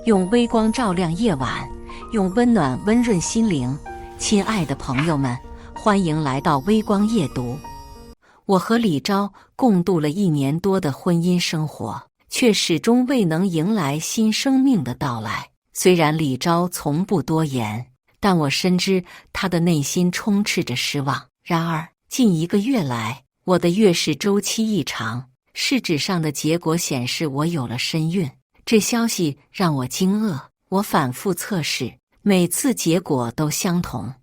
用微光照亮夜晚，用温暖温润心灵。亲爱的朋友们，欢迎来到微光夜读。我和李昭共度了1年多的婚姻生活，却始终未能迎来新生命的到来。虽然李昭从不多言，但我深知他的内心充斥着失望。然而，近1个月来，我的月事周期异常，试纸上的结果显示我有了身孕。这消息让我惊愕，我反复测试，每次结果都相同。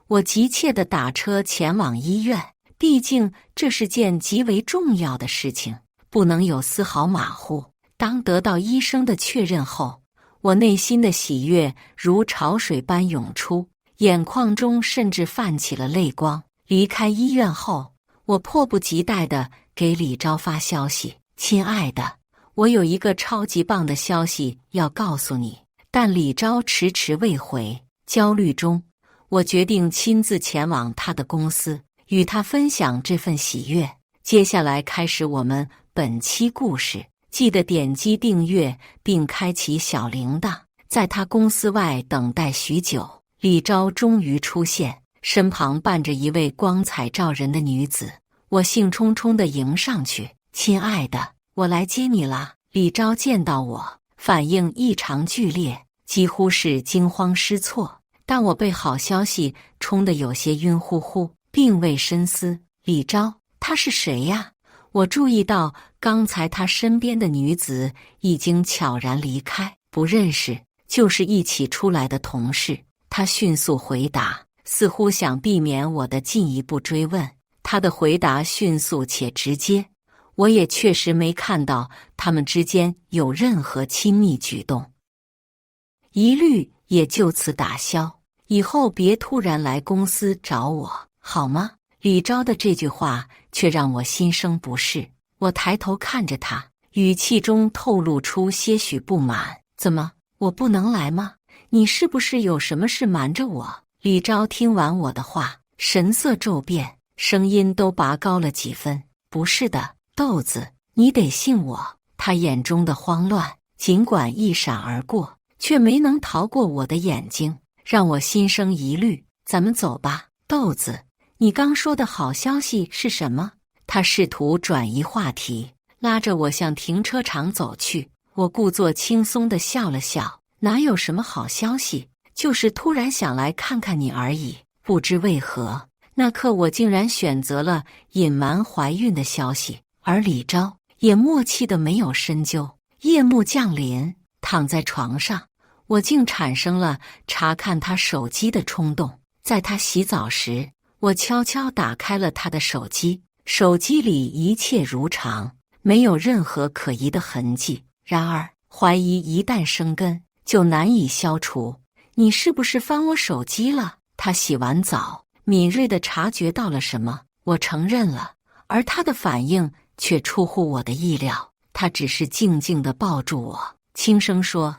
我急切地打车前往医院，毕竟这是件极为重要的事情，不能有丝毫马虎。当得到医生的确认后，我内心的喜悦如潮水般涌出，眼眶中甚至泛起了泪光。离开医院后，我迫不及待地给李昭发消息：“亲爱的，我有一个超级棒的消息要告诉你。”但李昭迟迟未回。焦虑中，我决定亲自前往他的公司，与他分享这份喜悦。接下来开始我们本期故事，记得点击订阅并开启小铃铛。在他公司外等待许久，李昭终于出现，身旁伴着一位光彩照人的女子。我兴冲冲地迎上去：“亲爱的，我来接你啦！”李昭见到我，反应异常剧烈，几乎是惊慌失措。但我被好消息冲得有些晕乎乎，并未深思。李昭，他是谁呀？我注意到刚才他身边的女子已经悄然离开，不认识，就是一起出来的同事。他迅速回答，似乎想避免我的进一步追问。他的回答迅速且直接，我也确实没看到他们之间有任何亲密举动，疑虑也就此打消。以后别突然来公司找我，好吗？李昭的这句话却让我心生不适。我抬头看着他，语气中透露出些许不满：“怎么，我不能来吗？你是不是有什么事瞒着我？”李昭听完我的话，神色骤变，声音都拔高了几分：“不是的，豆子，你得信我。”他眼中的慌乱尽管一闪而过，却没能逃过我的眼睛，让我心生疑虑。“咱们走吧，豆子，你刚说的好消息是什么？”他试图转移话题，拉着我向停车场走去。我故作轻松地笑了笑：“哪有什么好消息，就是突然想来看看你而已。”不知为何，那刻我竟然选择了隐瞒怀孕的消息，而李昭也默契地没有深究。夜幕降临，躺在床上，我竟产生了查看他手机的冲动。在他洗澡时，我悄悄打开了他的手机，手机里一切如常，没有任何可疑的痕迹。然而，怀疑一旦生根，就难以消除。“你是不是翻我手机了？”他洗完澡，敏锐地察觉到了什么，我承认了，而他的反应却出乎我的意料。他只是静静地抱住我，轻声说：“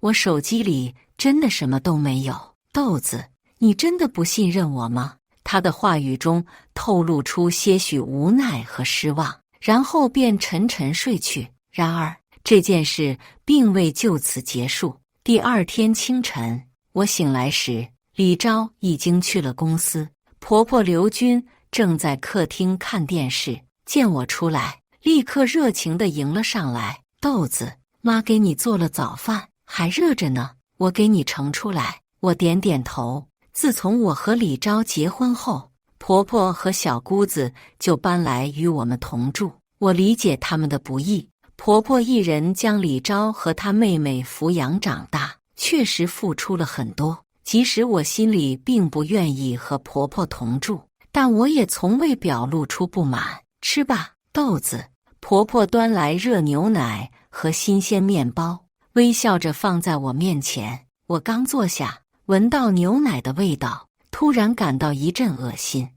我手机里真的什么都没有。豆子，你真的不信任我吗？”他的话语中透露出些许无奈和失望，然后便沉沉睡去。然而，这件事并未就此结束。第2天清晨，我醒来时，李昭已经去了公司，婆婆刘军正在客厅看电视，见我出来，立刻热情地迎了上来：“豆子，妈给你做了早饭，还热着呢，我给你盛出来。”我点点头。自从我和李昭结婚后，婆婆和小姑子就搬来与我们同住。我理解他们的不易，婆婆一人将李昭和她妹妹抚养长大，确实付出了很多。即使我心里并不愿意和婆婆同住，但我也从未表露出不满。“吃吧，豆子。”婆婆端来热牛奶和新鲜面包，微笑着放在我面前。我刚坐下，闻到牛奶的味道，突然感到一阵恶心。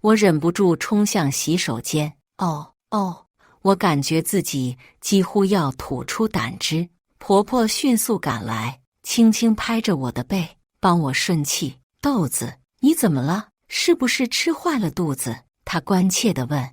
我忍不住冲向洗手间。我感觉自己几乎要吐出胆汁。婆婆迅速赶来，轻轻拍着我的背，帮我顺气。“豆子，你怎么了？是不是吃坏了肚子？”她关切地问。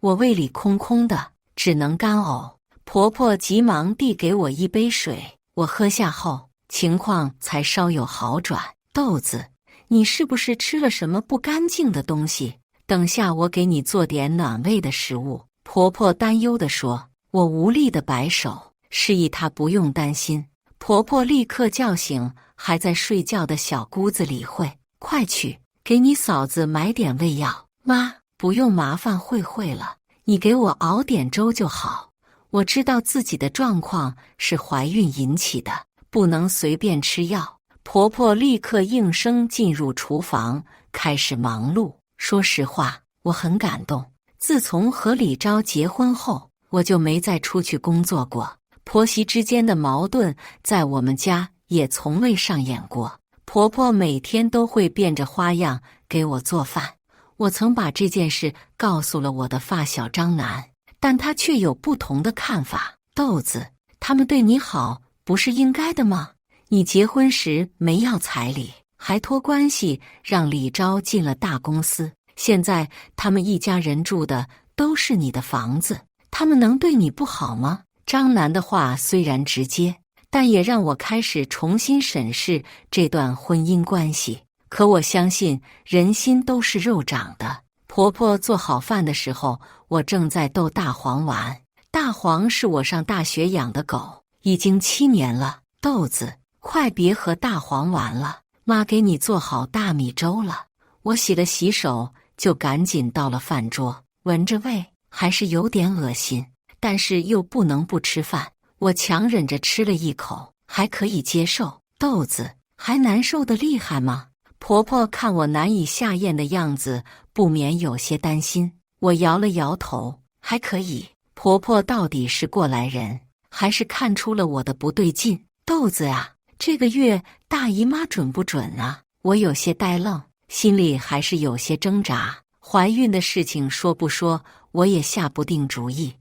我胃里空空的，只能干呕。婆婆急忙递给我一杯水，我喝下后，情况才稍有好转。豆子，你是不是吃了什么不干净的东西？等下我给你做点暖胃的食物。婆婆担忧地说。我无力地摆手，示意她不用担心。婆婆立刻叫醒还在睡觉的小姑子李慧，快去给你嫂子买点胃药。妈，不用麻烦慧慧了，你给我熬点粥就好。我知道自己的状况是怀孕引起的，不能随便吃药。婆婆立刻应声进入厨房，开始忙碌。说实话，我很感动。自从和李昭结婚后，我就没再出去工作过。婆媳之间的矛盾在我们家也从未上演过。婆婆每天都会变着花样给我做饭。我曾把这件事告诉了我的发小张楠，但他却有不同的看法。豆子，他们对你好不是应该的吗？你结婚时没要彩礼，还托关系让李昭进了大公司，现在他们一家人住的都是你的房子，他们能对你不好吗？张楠的话虽然直接，但也让我开始重新审视这段婚姻关系。可我相信人心都是肉长的。婆婆做好饭的时候，我正在逗大黄玩。大黄是我上大学养的狗，已经7年了。豆子，快别和大黄玩了，妈给你做好大米粥了。我洗了洗手，就赶紧到了饭桌，闻着味还是有点恶心，但是又不能不吃饭。我强忍着吃了一口，还可以接受。豆子，还难受得厉害吗？婆婆看我难以下咽的样子，不免有些担心。我摇了摇头，还可以。婆婆到底是过来人，还是看出了我的不对劲？豆子啊，这个月大姨妈准不准啊？我有些呆愣，心里还是有些挣扎。怀孕的事情说不说，我也下不定主意。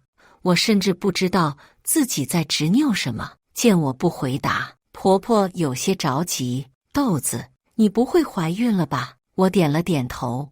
我甚至不知道自己在执拗什么。见我不回答，婆婆有些着急。豆子，你不会怀孕了吧？我点了点头。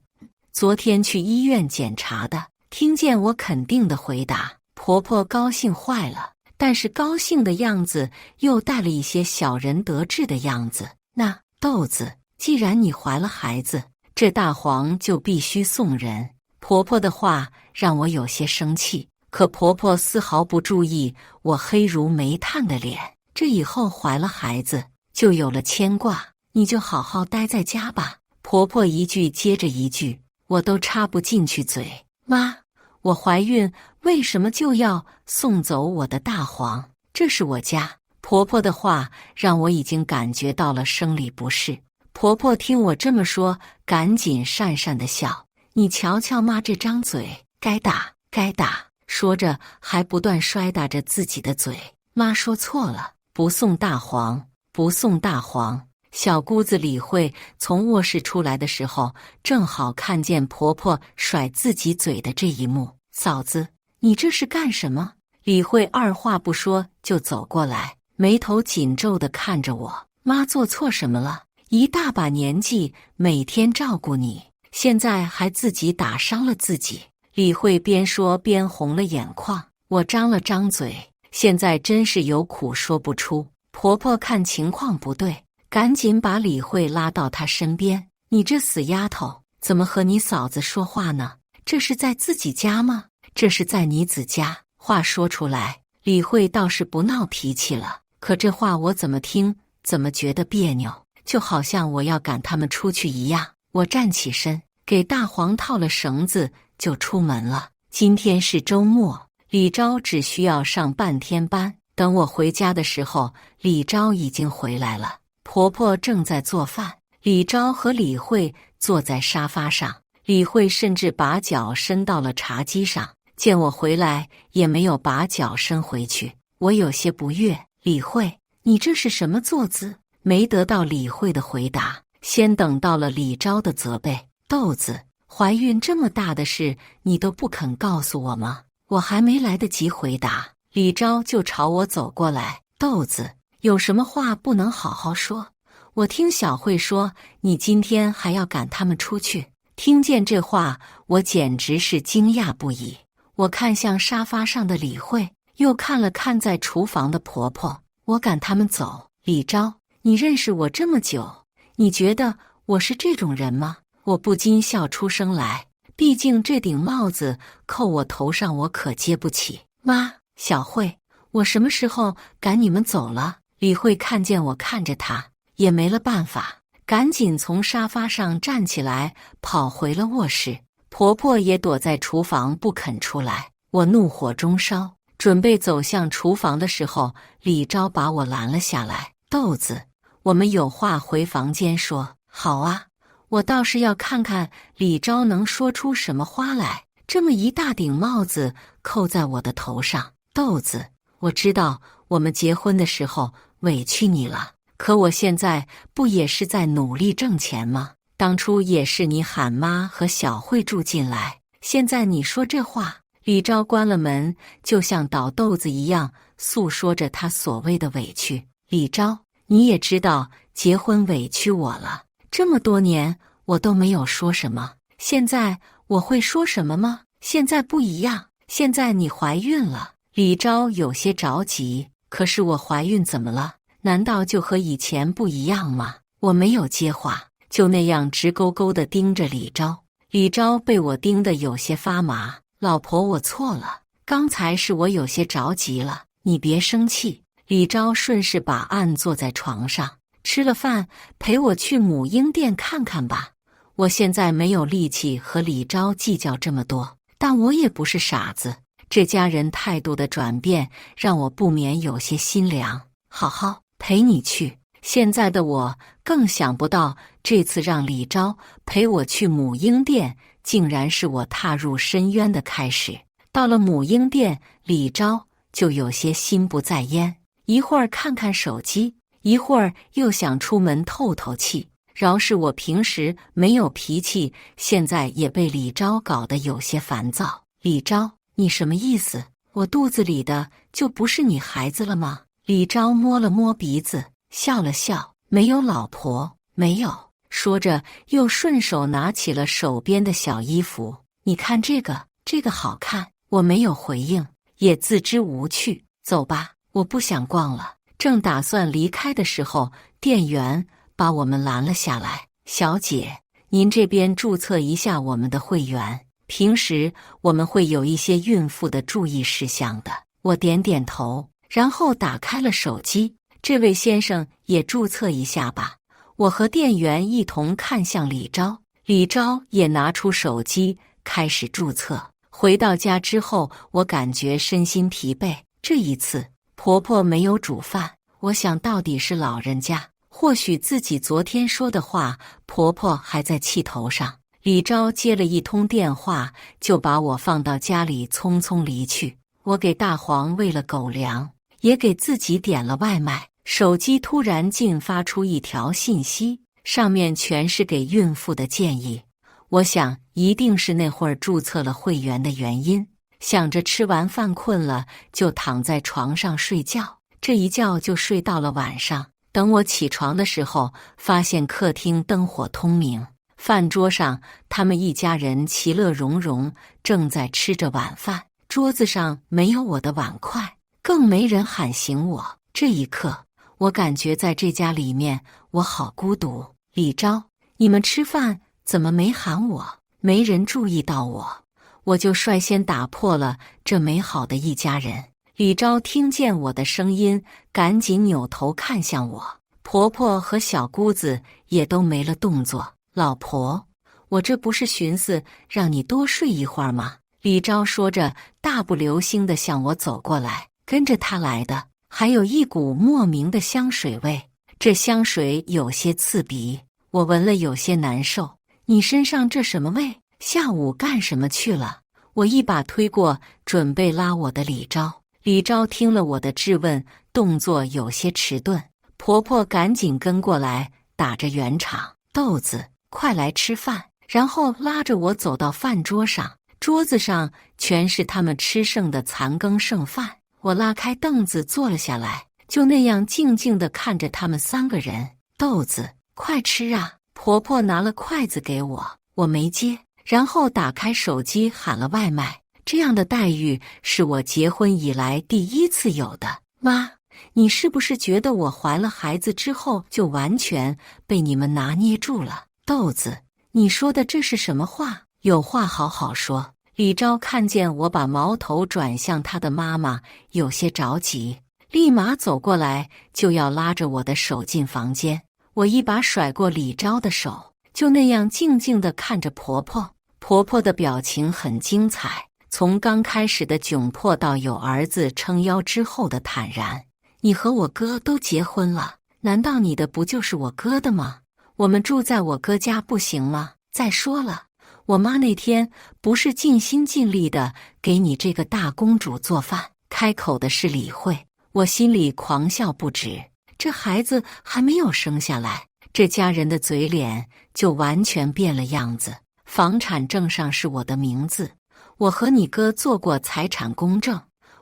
昨天去医院检查的。听见我肯定的回答，婆婆高兴坏了，但是高兴的样子又带了一些小人得志的样子。那豆子，既然你怀了孩子，这大黄就必须送人。婆婆的话让我有些生气，可婆婆丝毫不注意我黑如煤炭的脸。这以后怀了孩子就有了牵挂，你就好好待在家吧。婆婆一句接着一句，我都插不进去嘴。妈，我怀孕为什么就要送走我的大黄？这是我家。婆婆的话让我已经感觉到了生理不适。婆婆听我这么说，赶紧讪讪地笑。你瞧瞧妈这张嘴，该打该打。说着还不断摔打着自己的嘴。妈说错了，不送大黄，不送大黄。小姑子李慧从卧室出来的时候，正好看见婆婆甩自己嘴的这一幕。嫂子，你这是干什么？李慧二话不说就走过来，眉头紧皱地看着我。妈做错什么了？一大把年纪，每天照顾你，现在还自己打伤了自己。李慧边说边红了眼眶。我张了张嘴，现在真是有苦说不出。婆婆看情况不对，赶紧把李慧拉到她身边。你这死丫头，怎么和你嫂子说话呢？这是在自己家吗？这是在你子家。话说出来，李慧倒是不闹脾气了，可这话我怎么听怎么觉得别扭，就好像我要赶他们出去一样。我站起身，给大黄套了绳子，就出门了。今天是周末，李昭只需要上半天班。等我回家的时候，李昭已经回来了。婆婆正在做饭，李昭和李慧坐在沙发上，李慧甚至把脚伸到了茶几上。见我回来，也没有把脚伸回去。我有些不悦，李慧，你这是什么坐姿？没得到李慧的回答，先等到了李昭的责备。豆子，怀孕这么大的事，你都不肯告诉我吗？我还没来得及回答，李昭就朝我走过来。豆子，有什么话不能好好说？我听小慧说，你今天还要赶他们出去。听见这话，我简直是惊讶不已。我看向沙发上的李慧，又看了看在厨房的婆婆，我赶他们走。李昭，你认识我这么久，你觉得我是这种人吗？我不禁笑出声来，毕竟这顶帽子扣我头上，我可接不起。妈，小慧，我什么时候赶你们走了？李慧看见我看着她，也没了办法，赶紧从沙发上站起来，跑回了卧室。婆婆也躲在厨房不肯出来。我怒火中烧，准备走向厨房的时候，李昭把我拦了下来。豆子，我们有话回房间说。好啊，我倒是要看看李昭能说出什么花来。这么一大顶帽子扣在我的头上。豆子，我知道我们结婚的时候委屈你了，可我现在不也是在努力挣钱吗？当初也是你喊妈和小慧住进来，现在你说这话。李昭关了门，就像倒豆子一样诉说着他所谓的委屈。李昭，你也知道结婚委屈我了，这么多年我都没有说什么，现在我会说什么吗？现在不一样，现在你怀孕了。李昭有些着急，可是我怀孕怎么了？难道就和以前不一样吗？我没有接话，就那样直勾勾地盯着李昭。李昭被我盯得有些发麻。老婆，我错了，刚才是我有些着急了，你别生气。李昭顺势把按坐在床上，吃了饭陪我去母婴店看看吧。我现在没有力气和李昭计较这么多，但我也不是傻子，这家人态度的转变让我不免有些心凉。好，陪你去。现在的我更想不到，这次让李昭陪我去母婴店，竟然是我踏入深渊的开始。到了母婴店，李昭就有些心不在焉，一会儿看看手机，一会儿又想出门透透气。饶是我平时没有脾气，现在也被李昭搞得有些烦躁。李昭，你什么意思？我肚子里的就不是你孩子了吗？李昭摸了摸鼻子，笑了笑，没有老婆，没有。说着又顺手拿起了手边的小衣服，你看这个好看。我没有回应，也自知无趣。走吧，我不想逛了。正打算离开的时候，店员把我们拦了下来。小姐，您这边注册一下我们的会员，平时我们会有一些孕妇的注意事项的。我点点头，然后打开了手机。这位先生也注册一下吧。我和店员一同看向李昭，李昭也拿出手机开始注册。回到家之后，我感觉身心疲惫。这一次婆婆没有煮饭，我想到底是老人家，或许自己昨天说的话，婆婆还在气头上。李昭接了一通电话，就把我放到家里，匆匆离去。我给大黄喂了狗粮，也给自己点了外卖。手机突然竟发出一条信息，上面全是给孕妇的建议。我想一定是那会儿注册了会员的原因。想着吃完饭困了，就躺在床上睡觉。这一觉就睡到了晚上。等我起床的时候，发现客厅灯火通明，饭桌上他们一家人其乐融融，正在吃着晚饭。桌子上没有我的碗筷，更没人喊醒我。这一刻，我感觉在这家里面，我好孤独。李昭，你们吃饭怎么没喊我？没人注意到我，我就率先打破了这美好的一家人。李昭听见我的声音，赶紧扭头看向我。婆婆和小姑子也都没了动作。老婆，我这不是寻思让你多睡一会儿吗？李昭说着，大步流星地向我走过来。跟着他来的还有一股莫名的香水味，这香水有些刺鼻，我闻了有些难受。你身上这什么味？下午干什么去了？我一把推过准备拉我的李昭。李昭听了我的质问，动作有些迟钝。婆婆赶紧跟过来，打着圆场：豆子，快来吃饭。然后拉着我走到饭桌上，桌子上全是他们吃剩的残羹剩饭。我拉开凳子坐了下来，就那样静静地看着他们三个人。豆子，快吃啊！婆婆拿了筷子给我，我没接，然后打开手机喊了外卖。这样的待遇是我结婚以来第一次有的。妈，你是不是觉得我怀了孩子之后就完全被你们拿捏住了？豆子，你说的这是什么话？有话好好说。李昭看见我把矛头转向他的妈妈，有些着急，立马走过来就要拉着我的手进房间。我一把甩过李昭的手，就那样静静地看着婆婆。婆婆的表情很精彩，从刚开始的窘迫到有儿子撑腰之后的坦然。你和我哥都结婚了，难道你的不就是我哥的吗？我们住在我哥家不行吗？再说了，我妈那天不是尽心尽力的给你这个大公主做饭？开口的是李慧，我心里狂笑不止。这孩子还没有生下来，这家人的嘴脸就完全变了样子。房产证上是我的名字，我和你哥做过财产公证。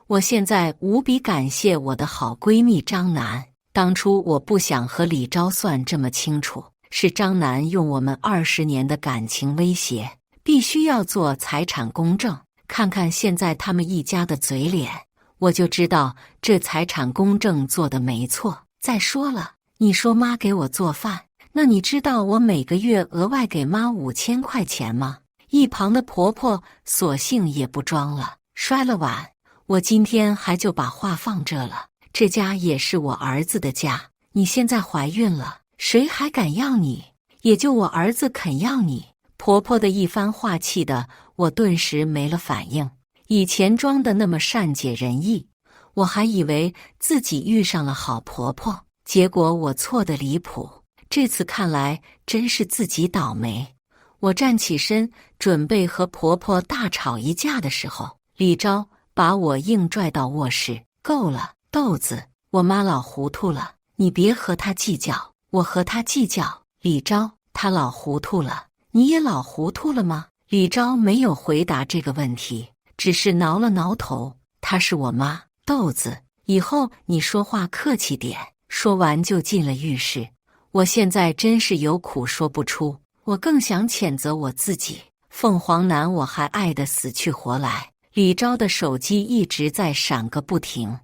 我现在无比感谢我的好闺蜜张楠，当初我不想和李昭算这么清楚，是张楠用我们20年的感情威胁，必须要做财产公证。看看现在他们一家的嘴脸，我就知道这财产公证做的没错。再说了，你说妈给我做饭，那你知道我每个月额外给妈5000块钱吗？一旁的婆婆索性也不装了，摔了碗。我今天还就把话放这了，这家也是我儿子的家，你现在怀孕了，谁还敢要你？也就我儿子肯要你。婆婆的一番话气得我顿时没了反应。以前装的那么善解人意，我还以为自己遇上了好婆婆，结果我错得离谱。这次看来真是自己倒霉。我站起身准备和婆婆大吵一架的时候，李昭把我硬拽到卧室。够了，豆子，我妈老糊涂了，你别和她计较。我和她计较？李昭，她老糊涂了，你也老糊涂了吗？李昭没有回答这个问题，只是挠了挠头。她是我妈，豆子，以后你说话客气点。说完就进了浴室。我现在真是有苦说不出，我更想谴责我自己。凤凰男我还爱得死去活来。李昭的手机一直在闪个不停，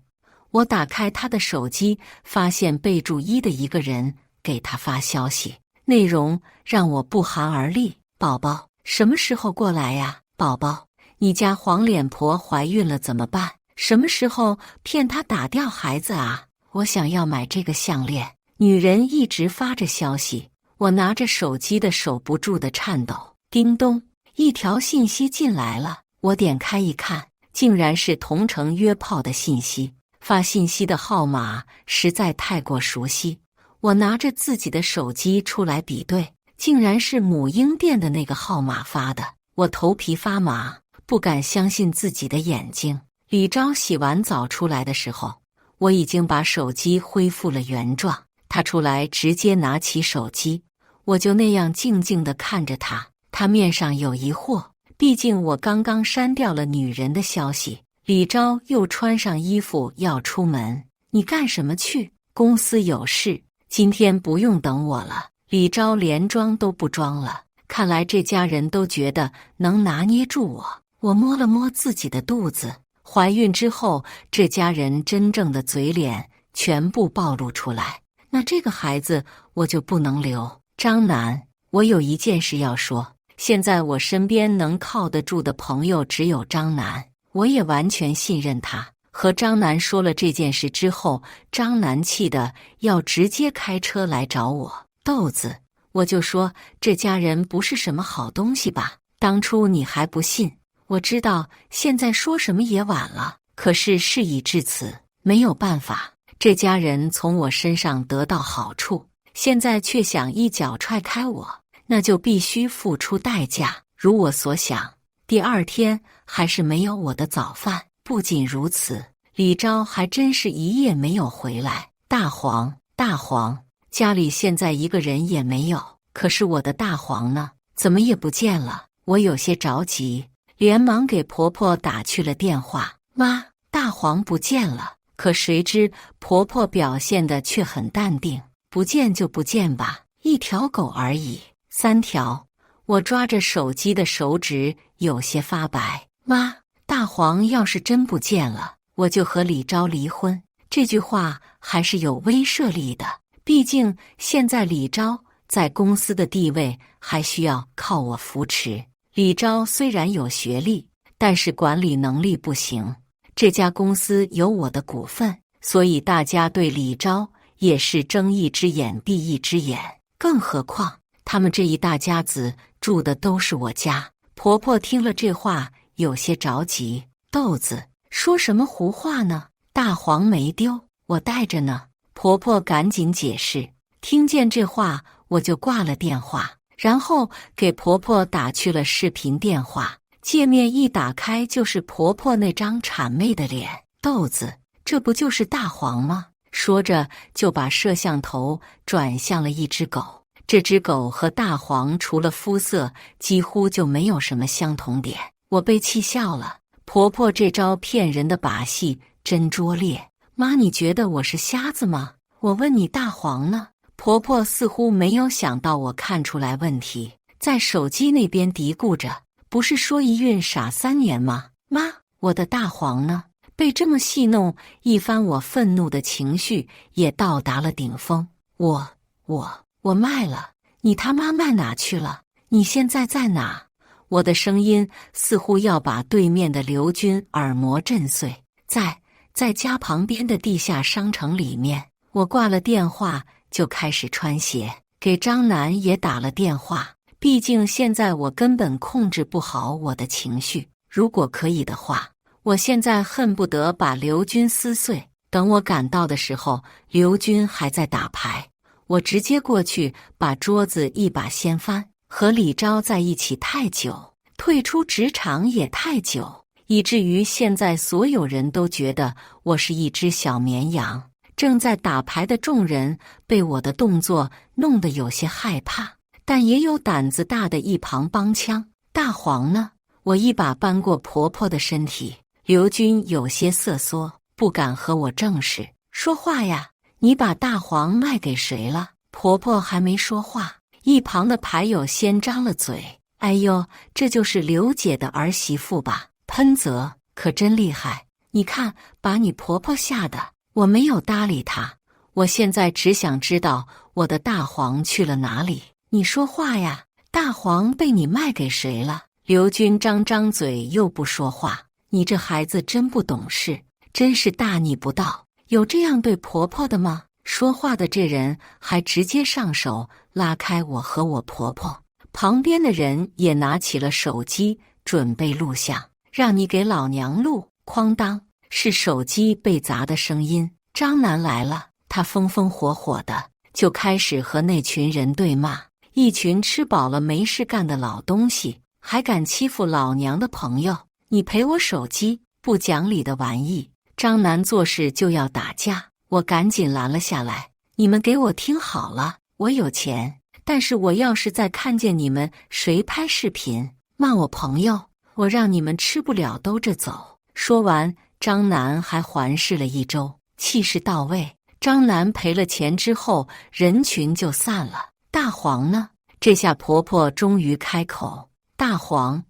我打开他的手机，发现备注一的一个人给他发消息，内容让我不寒而栗。宝宝，什么时候过来呀？宝宝，你家黄脸婆怀孕了怎么办？什么时候骗她打掉孩子啊？我想要买这个项链。女人一直发着消息，我拿着手机的手不住的颤抖。叮咚，一条信息进来了。我点开一看，竟然是同城约炮的信息。发信息的号码实在太过熟悉，我拿着自己的手机出来比对，竟然是母婴店的那个号码发的。我头皮发麻，不敢相信自己的眼睛。李昭洗完澡出来的时候，我已经把手机恢复了原状。他出来直接拿起手机，我就那样静静地看着他。他面上有疑惑，毕竟我刚刚删掉了女人的消息。李昭又穿上衣服要出门，你干什么去？公司有事，今天不用等我了。李昭连装都不装了，看来这家人都觉得能拿捏住我。我摸了摸自己的肚子，怀孕之后，这家人真正的嘴脸全部暴露出来。那这个孩子我就不能留。张楠，我有一件事要说。现在我身边能靠得住的朋友只有张楠，我也完全信任他。和张楠说了这件事之后，张楠气得要直接开车来找我。豆子，我就说这家人不是什么好东西吧？当初你还不信。我知道现在说什么也晚了，可是事已至此，没有办法。这家人从我身上得到好处，现在却想一脚踹开我，那就必须付出代价。如我所想，第二天还是没有我的早饭。不仅如此，李昭还真是一夜没有回来。大黄，家里现在一个人也没有，可是我的大黄呢？怎么也不见了？我有些着急，连忙给婆婆打去了电话。妈，大黄不见了。可谁知婆婆表现的却很淡定，不见就不见吧，一条狗而已，3条。我抓着手机的手指有些发白。妈，大黄要是真不见了，我就和李昭离婚。这句话还是有威慑力的，毕竟现在李昭在公司的地位还需要靠我扶持。李昭虽然有学历，但是管理能力不行。这家公司有我的股份，所以大家对李昭也是睁一只眼闭一只眼。更何况他们这一大家子住的都是我家。婆婆听了这话，有些着急：“豆子，说什么胡话呢？大黄没丢，我带着呢。”婆婆赶紧解释。听见这话，我就挂了电话，然后给婆婆打去了视频电话。界面一打开，就是婆婆那张谄媚的脸。豆子，这不就是大黄吗？说着就把摄像头转向了一只狗。这只狗和大黄除了肤色，几乎就没有什么相同点。我被气笑了。婆婆这招骗人的把戏真拙劣。妈，你觉得我是瞎子吗？我问你，大黄呢？婆婆似乎没有想到我看出来问题，在手机那边嘀咕着：“不是说一孕傻3年吗？妈，我的大黄呢？”被这么戏弄一番，我愤怒的情绪也到达了顶峰。我卖了。你他妈卖哪去了？你现在在哪？我的声音似乎要把对面的刘军耳膜震碎。在家旁边的地下商城里面。我挂了电话就开始穿鞋，给张楠也打了电话。毕竟现在我根本控制不好我的情绪，如果可以的话，我现在恨不得把刘军撕碎。等我赶到的时候，刘军还在打牌，我直接过去把桌子一把掀翻。和李昭在一起太久，退出职场也太久，以至于现在所有人都觉得我是一只小绵羊。正在打牌的众人被我的动作弄得有些害怕，但也有胆子大的一旁帮腔。大黄呢？我一把扳过婆婆的身体。刘军有些瑟缩，不敢和我正视。说话呀，你把大黄卖给谁了？婆婆还没说话，一旁的牌友先张了嘴。哎呦，这就是刘姐的儿媳妇吧？喷泽可真厉害，你看把你婆婆吓的。我没有搭理他，我现在只想知道我的大黄去了哪里。你说话呀，大黄被你卖给谁了？刘军张嘴又不说话。你这孩子真不懂事，真是大逆不道，有这样对婆婆的吗？说话的这人还直接上手拉开我和我婆婆，旁边的人也拿起了手机准备录像。让你给老娘录！哐当，是手机被砸的声音。张楠来了，他风风火火的就开始和那群人对骂，一群吃饱了没事干的老东西，还敢欺负老娘的朋友！你赔我手机，不讲理的玩意！张楠做事就要打架，我赶紧拦了下来。你们给我听好了，我有钱，但是我要是再看见你们谁拍视频骂我朋友，我让你们吃不了兜着走。说完，张楠还环视了一周，气势到位。张楠赔了钱之后，人群就散了。大黄呢？这下婆婆终于开口：大黄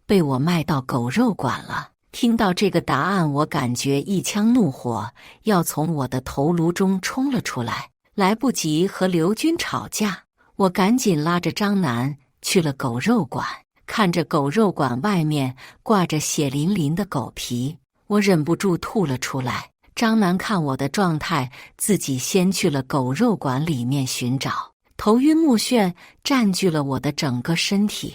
被我卖到狗肉馆了。听到这个答案，我感觉一腔怒火要从我的头颅中冲了出来。来不及和刘军吵架，我赶紧拉着张楠去了狗肉馆。看着狗肉馆外面挂着血淋淋的狗皮，我忍不住吐了出来。张楠看我的状态，自己先去了狗肉馆里面寻找。头晕目眩占据了我的整个身体。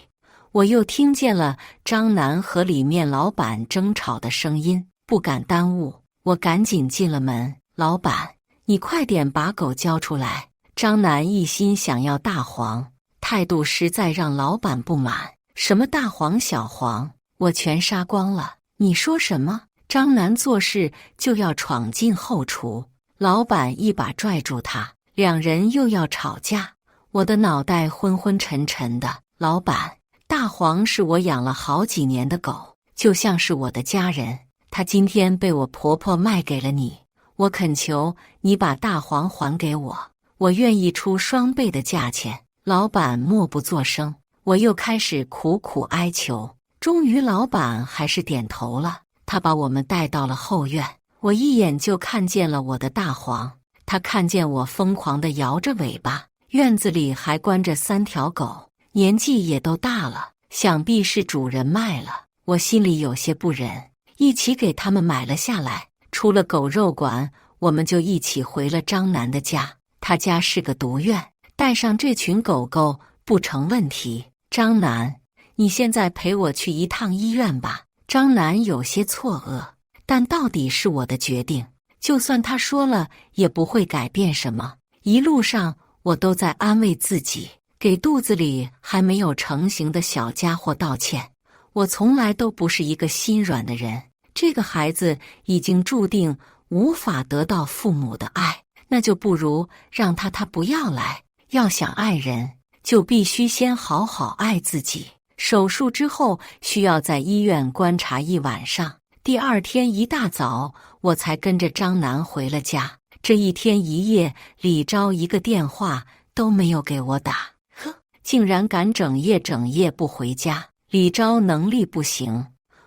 我又听见了张楠和里面老板争吵的声音，不敢耽误，我赶紧进了门。老板，你快点把狗交出来！张楠一心想要大黄，态度实在让老板不满。什么大黄小黄，我全杀光了！你说什么？张楠做事就要闯进后厨，老板一把拽住他，两人又要吵架。我的脑袋昏昏沉沉的。老板，大黄是我养了好几年的狗，就像是我的家人，它今天被我婆婆卖给了你，我恳求你把大黄还给我，我愿意出双倍的价钱。老板默不作声。我又开始苦苦哀求，终于老板还是点头了，他把我们带到了后院。我一眼就看见了我的大黄，他看见我疯狂地摇着尾巴，院子里还关着3条狗，年纪也都大了，想必是主人卖了。我心里有些不忍，一起给他们买了下来。出了狗肉馆，我们就一起回了张楠的家。他家是个独院，带上这群狗狗不成问题。张楠，你现在陪我去一趟医院吧。张楠有些错愕，但到底是我的决定，就算他说了也不会改变什么。一路上我都在安慰自己，给肚子里还没有成型的小家伙道歉。我从来都不是一个心软的人，这个孩子已经注定无法得到父母的爱，那就不如让他不要来。要想爱人，就必须先好好爱自己。手术之后需要在医院观察1晚上，第2天一大早我才跟着张楠回了家。这1天1夜，李昭一个电话都没有给我打，竟然敢整夜不回家。李昭能力不行，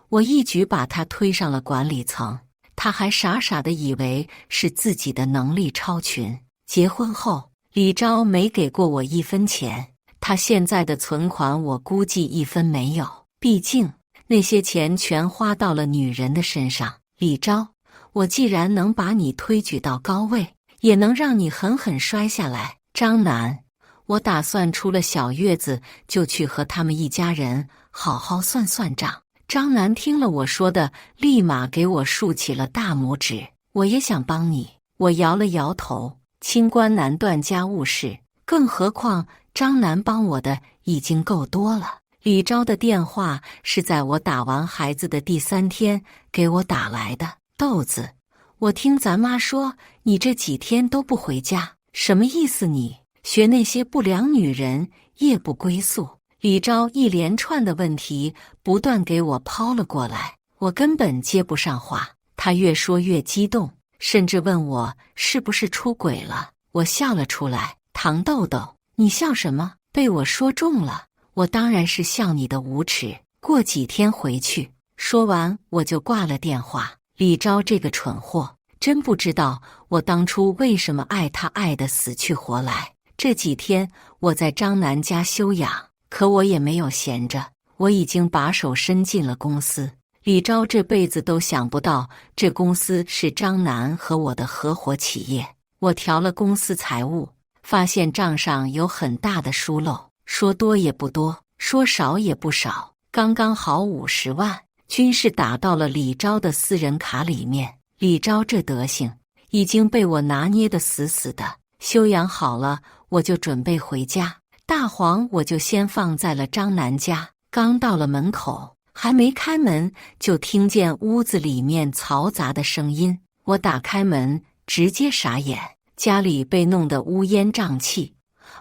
我一举把他推上了管理层，他还傻傻的以为是自己的能力超群。结婚后，李昭没给过我1分钱，他现在的存款我估计1分没有，毕竟那些钱全花到了女人的身上。李昭，我既然能把你推举到高位，也能让你狠狠摔下来。张楠，我打算出了小月子就去和他们一家人好好算算账。张楠听了我说的，立马给我竖起了大拇指。我也想帮你，我摇了摇头。清官难断家务事，更何况张楠帮我的已经够多了。李昭的电话是在我打完孩子的第3天给我打来的。豆子，我听咱妈说你这几天都不回家，什么意思？你学那些不良女人夜不归宿？李昭一连串的问题不断给我抛了过来，我根本接不上话。他越说越激动，甚至问我是不是出轨了。我笑了出来，糖豆豆，你笑什么？被我说中了，我当然是笑你的无耻。过几天回去。说完我就挂了电话。李昭这个蠢货，真不知道我当初为什么爱他爱得死去活来。这几天我在张楠家休养，可我也没有闲着，我已经把手伸进了公司。李昭这辈子都想不到，这公司是张楠和我的合伙企业。我调了公司财务，发现账上有很大的疏漏，说多也不多，说少也不少，刚刚好50万，均是打到了李昭的私人卡里面。李昭这德行已经被我拿捏得死死的。休养好了，我就准备回家。大黄我就先放在了张楠家，刚到了门口，还没开门，就听见屋子里面嘈杂的声音。我打开门，直接傻眼，家里被弄得乌烟瘴气，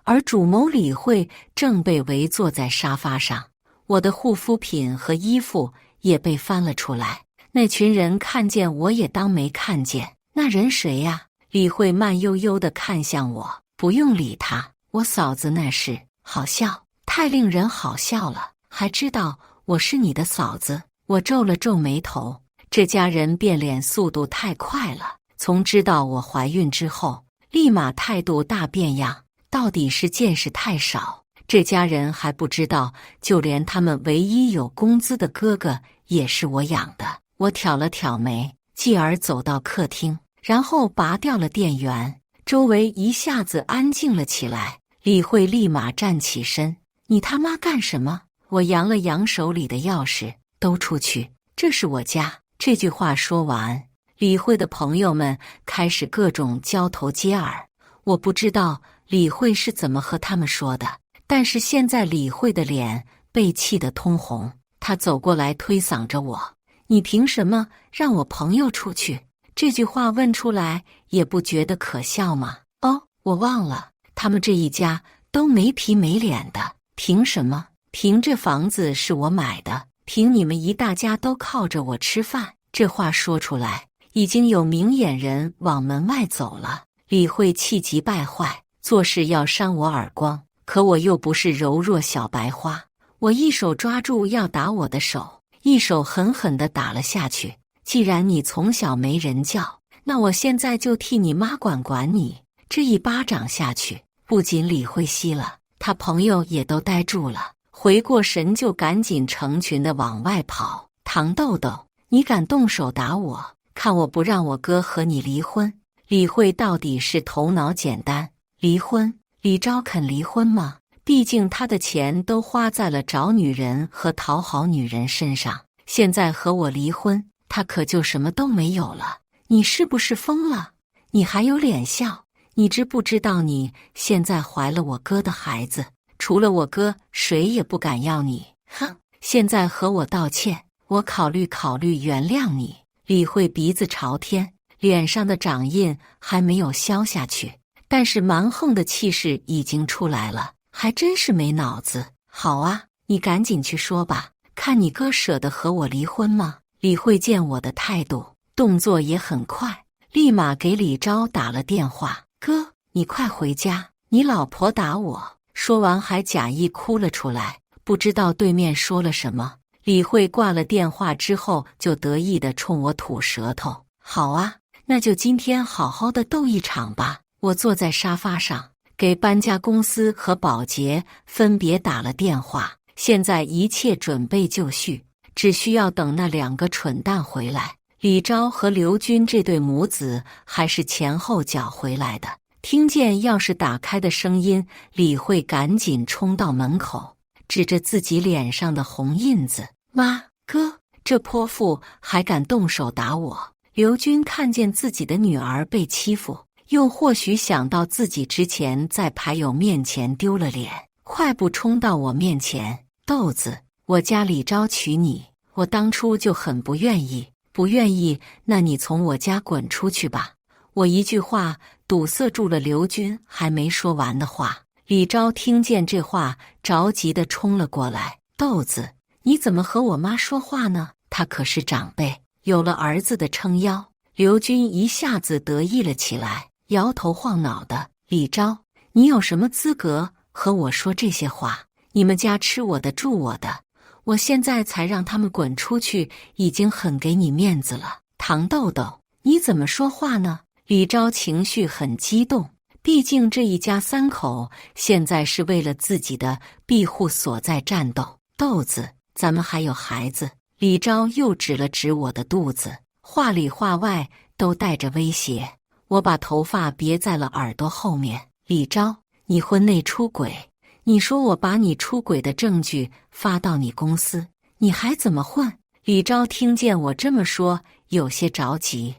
而主谋李慧正被围坐在沙发上，我的护肤品和衣服也被翻了出来。那群人看见我也当没看见。那人谁呀？李慧慢悠悠地看向我，不用理他，我嫂子那是。好笑，太令人好笑了，还知道我是你的嫂子。我皱了皱眉头，这家人变脸速度太快了，从知道我怀孕之后，立马态度大变样，到底是见识太少。这家人还不知道，就连他们唯一有工资的哥哥也是我养的。我挑了挑眉，继而走到客厅，然后拔掉了电源，周围一下子安静了起来。李慧立马站起身，你他妈干什么？我扬了扬手里的钥匙，都出去，这是我家。这句话说完，李慧的朋友们开始各种交头接耳。我不知道李慧是怎么和他们说的，但是现在李慧的脸被气得通红，她走过来推搡着我，你凭什么让我朋友出去？这句话问出来也不觉得可笑吗？哦，我忘了，他们这一家都没皮没脸的，凭什么？凭这房子是我买的，凭你们一大家都靠着我吃饭。这话说出来，已经有明眼人往门外走了。李慧气急败坏，做事要扇我耳光，可我又不是柔弱小白花，我一手抓住要打我的手，一手狠狠地打了下去。既然你从小没人教，那我现在就替你妈管管你。这一巴掌下去，不仅李慧吸了，他朋友也都呆住了，回过神就赶紧成群的往外跑。糖豆豆，你敢动手打我，看我不让我哥和你离婚！李慧到底是头脑简单，离婚？李昭肯离婚吗？毕竟他的钱都花在了找女人和讨好女人身上，现在和我离婚，他可就什么都没有了。你是不是疯了？你还有脸笑？你知不知道你现在怀了我哥的孩子？除了我哥，谁也不敢要你。哼！现在和我道歉，我考虑考虑原谅你。李慧鼻子朝天，脸上的掌印还没有消下去，但是蛮横的气势已经出来了。还真是没脑子。好啊，你赶紧去说吧，看你哥舍得和我离婚吗？李慧见我的态度，动作也很快，立马给李昭打了电话。哥，你快回家，你老婆打我。说完还假意哭了出来，不知道对面说了什么。李慧挂了电话之后，就得意地冲我吐舌头。好啊，那就今天好好的斗一场吧。我坐在沙发上，给搬家公司和保洁分别打了电话，现在一切准备就绪，只需要等那2个蠢蛋回来。李昭和刘军这对母子还是前后脚回来的。听见钥匙打开的声音，李慧赶紧冲到门口，指着自己脸上的红印子：“妈，哥，这泼妇还敢动手打我！”刘军看见自己的女儿被欺负，又或许想到自己之前在牌友面前丢了脸，快步冲到我面前：“豆子，我家李昭娶你，我当初就很不愿意，不愿意，那你从我家滚出去吧。”我一句话堵塞住了刘军还没说完的话。李昭听见这话，着急地冲了过来：“豆子，你怎么和我妈说话呢？她可是长辈，有了儿子的撑腰。”刘军一下子得意了起来，摇头晃脑的：“李昭，你有什么资格和我说这些话？你们家吃我的住我的，我现在才让他们滚出去，已经很给你面子了。糖豆豆，你怎么说话呢？”李昭情绪很激动，毕竟这一家3口现在是为了自己的庇护所在战斗。豆子，咱们还有孩子。李昭又指了指我的肚子，话里话外都带着威胁。我把头发别在了耳朵后面。李昭，你婚内出轨，你说我把你出轨的证据发到你公司，你还怎么混？李昭听见我这么说，有些着急。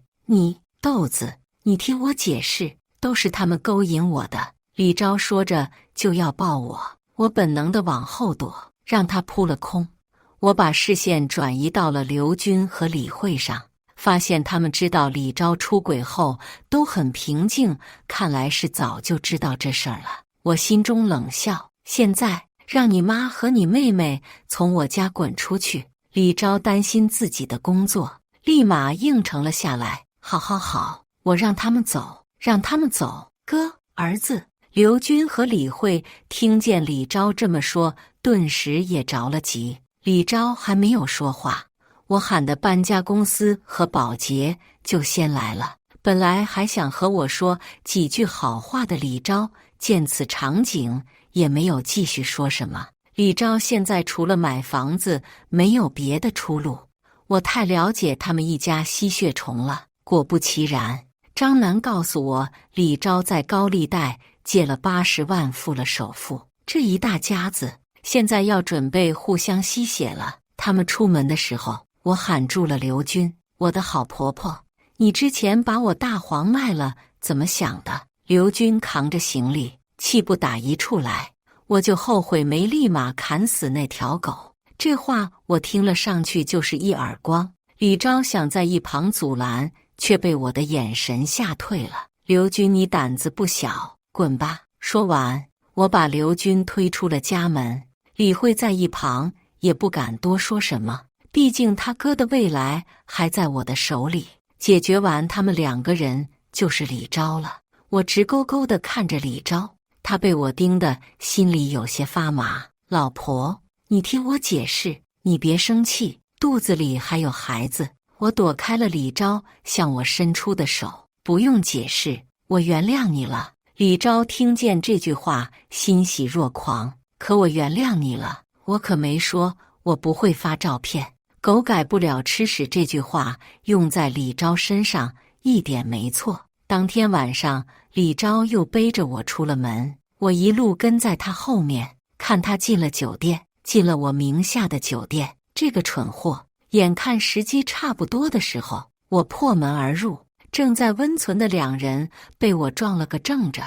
豆子，你听我解释，都是他们勾引我的。李昭说着就要抱我，我本能地往后躲，让他扑了空。我把视线转移到了刘军和李慧上，发现他们知道李昭出轨后都很平静，看来是早就知道这事儿了。我心中冷笑，现在让你妈和你妹妹从我家滚出去。李昭担心自己的工作，立马应承了下来。好好好，我让他们走，让他们走。哥，儿子。刘军和李慧听见李昭这么说，顿时也着了急。李昭还没有说话，我喊的搬家公司和保洁就先来了。本来还想和我说几句好话的李昭，见此场景也没有继续说什么。李昭现在除了买房子，没有别的出路。我太了解他们一家吸血虫了。果不其然，张楠告诉我，李昭在高利贷借了80万，付了首付。这一大家子现在要准备互相吸血了。他们出门的时候，我喊住了刘军：“我的好婆婆，你之前把我大黄卖了，怎么想的？”刘军扛着行李，气不打一处来。我就后悔没立马砍死那条狗。这话我听了上去就是一耳光。李昭想在一旁阻拦，却被我的眼神吓退了。刘军，你胆子不小，滚吧！说完，我把刘军推出了家门。李慧在一旁也不敢多说什么，毕竟他哥的未来还在我的手里。解决完他们2个人，就是李昭了。我直勾勾地看着李昭，他被我盯得心里有些发麻。老婆，你听我解释，你别生气，肚子里还有孩子。我躲开了李昭向我伸出的手。不用解释，我原谅你了。李昭听见这句话，欣喜若狂。可我原谅你了，我可没说我不会发照片。狗改不了吃屎这句话用在李昭身上一点没错。当天晚上，李昭又背着我出了门，我一路跟在他后面，看他进了酒店，进了我名下的酒店。这个蠢货！眼看时机差不多的时候，我破门而入，正在温存的两人被我撞了个正着。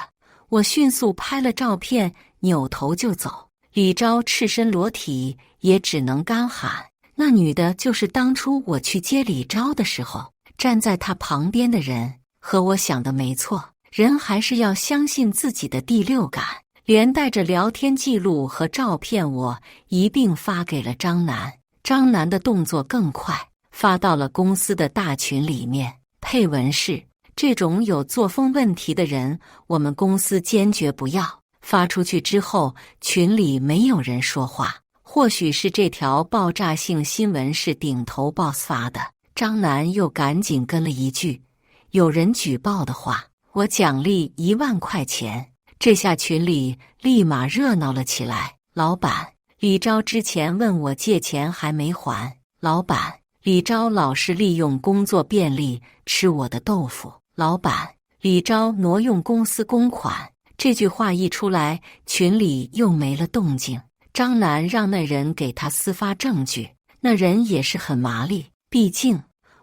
我迅速拍了照片，扭头就走。李昭赤身裸体，也只能干喊。那女的就是当初我去接李昭的时候站在他旁边的人。和我想的没错，人还是要相信自己的第六感。连带着聊天记录和照片我一并发给了张楠。张楠的动作更快，发到了公司的大群里面，配文是：这种有作风问题的人，我们公司坚决不要。发出去之后，群里没有人说话，或许是这条爆炸性新闻是顶头 boss 发的。张楠又赶紧跟了一句：有人举报的话，我奖励1万块钱。这下群里立马热闹了起来。老板，李昭之前问我借钱还没还。老板，李昭老是利用工作便利吃我的豆腐。老板，李昭挪用公司公款。这句话一出来，群里又没了动静。张楠让那人给他私发证据，那人也是很麻利，毕竟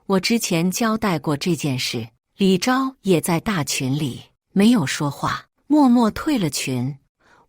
我之前交代过这件事。李昭也在大群里没有说话，默默退了群。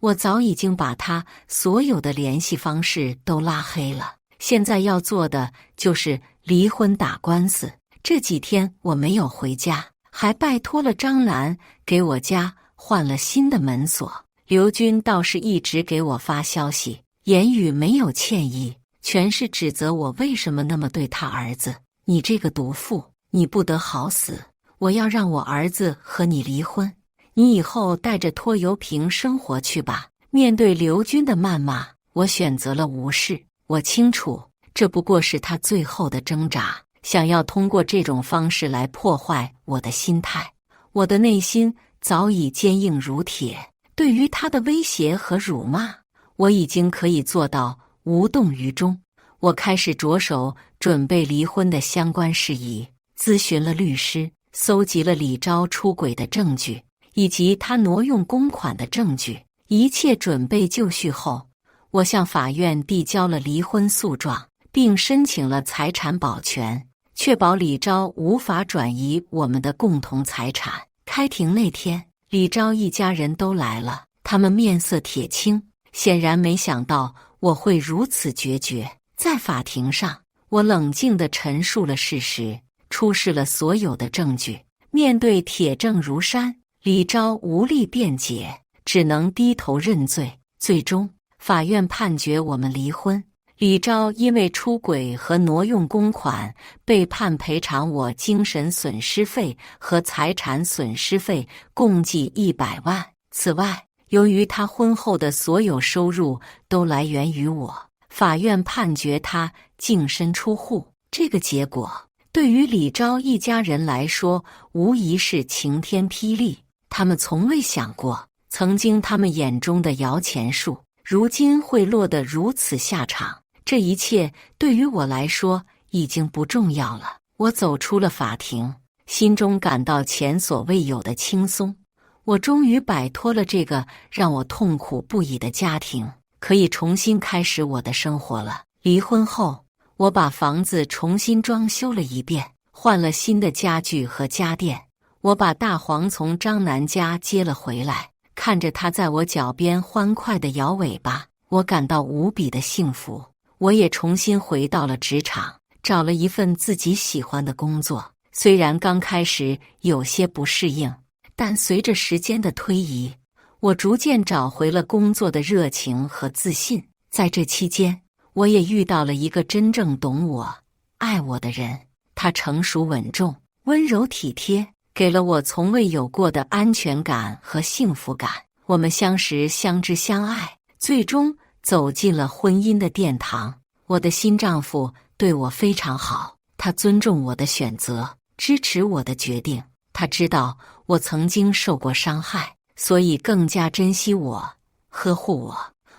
我早已经把他所有的联系方式都拉黑了，现在要做的就是离婚打官司。这几天我没有回家，还拜托了张楠给我家换了新的门锁。刘军倒是一直给我发消息，言语没有歉意，全是指责我为什么那么对他儿子。你这个毒妇，你不得好死！我要让我儿子和你离婚，你以后带着拖油瓶生活去吧。面对刘军的谩骂，我选择了无视。我清楚，这不过是他最后的挣扎，想要通过这种方式来破坏我的心态。我的内心早已坚硬如铁，对于他的威胁和辱骂，我已经可以做到无动于衷。我开始着手准备离婚的相关事宜，咨询了律师，搜集了李昭出轨的证据，以及他挪用公款的证据。一切准备就绪后，我向法院递交了离婚诉状，并申请了财产保全，确保李昭无法转移我们的共同财产。开庭那天，李昭一家人都来了，他们面色铁青，显然没想到我会如此决绝。在法庭上，我冷静地陈述了事实，出示了所有的证据。面对铁证如山，李昭无力辩解，只能低头认罪。最终，法院判决我们离婚。李昭因为出轨和挪用公款，被判赔偿我精神损失费和财产损失费共计100万。此外，由于他婚后的所有收入都来源于我，法院判决他净身出户。这个结果对于李昭一家人来说，无疑是晴天霹雳。他们从未想过，曾经他们眼中的摇钱树，如今会落得如此下场。这一切对于我来说已经不重要了。我走出了法庭，心中感到前所未有的轻松。我终于摆脱了这个让我痛苦不已的家庭，可以重新开始我的生活了。离婚后，我把房子重新装修了一遍，换了新的家具和家电。我把大黄从张楠家接了回来，看着他在我脚边欢快地摇尾巴，我感到无比的幸福。我也重新回到了职场，找了一份自己喜欢的工作。虽然刚开始有些不适应，但随着时间的推移，我逐渐找回了工作的热情和自信。在这期间，我也遇到了一个真正懂我、爱我的人。他成熟稳重，温柔体贴，给了我从未有过的安全感和幸福感。我们相识、相知、相爱，最终走进了婚姻的殿堂。我的新丈夫对我非常好，他尊重我的选择，支持我的决定。他知道我曾经受过伤害，所以更加珍惜我，呵护我。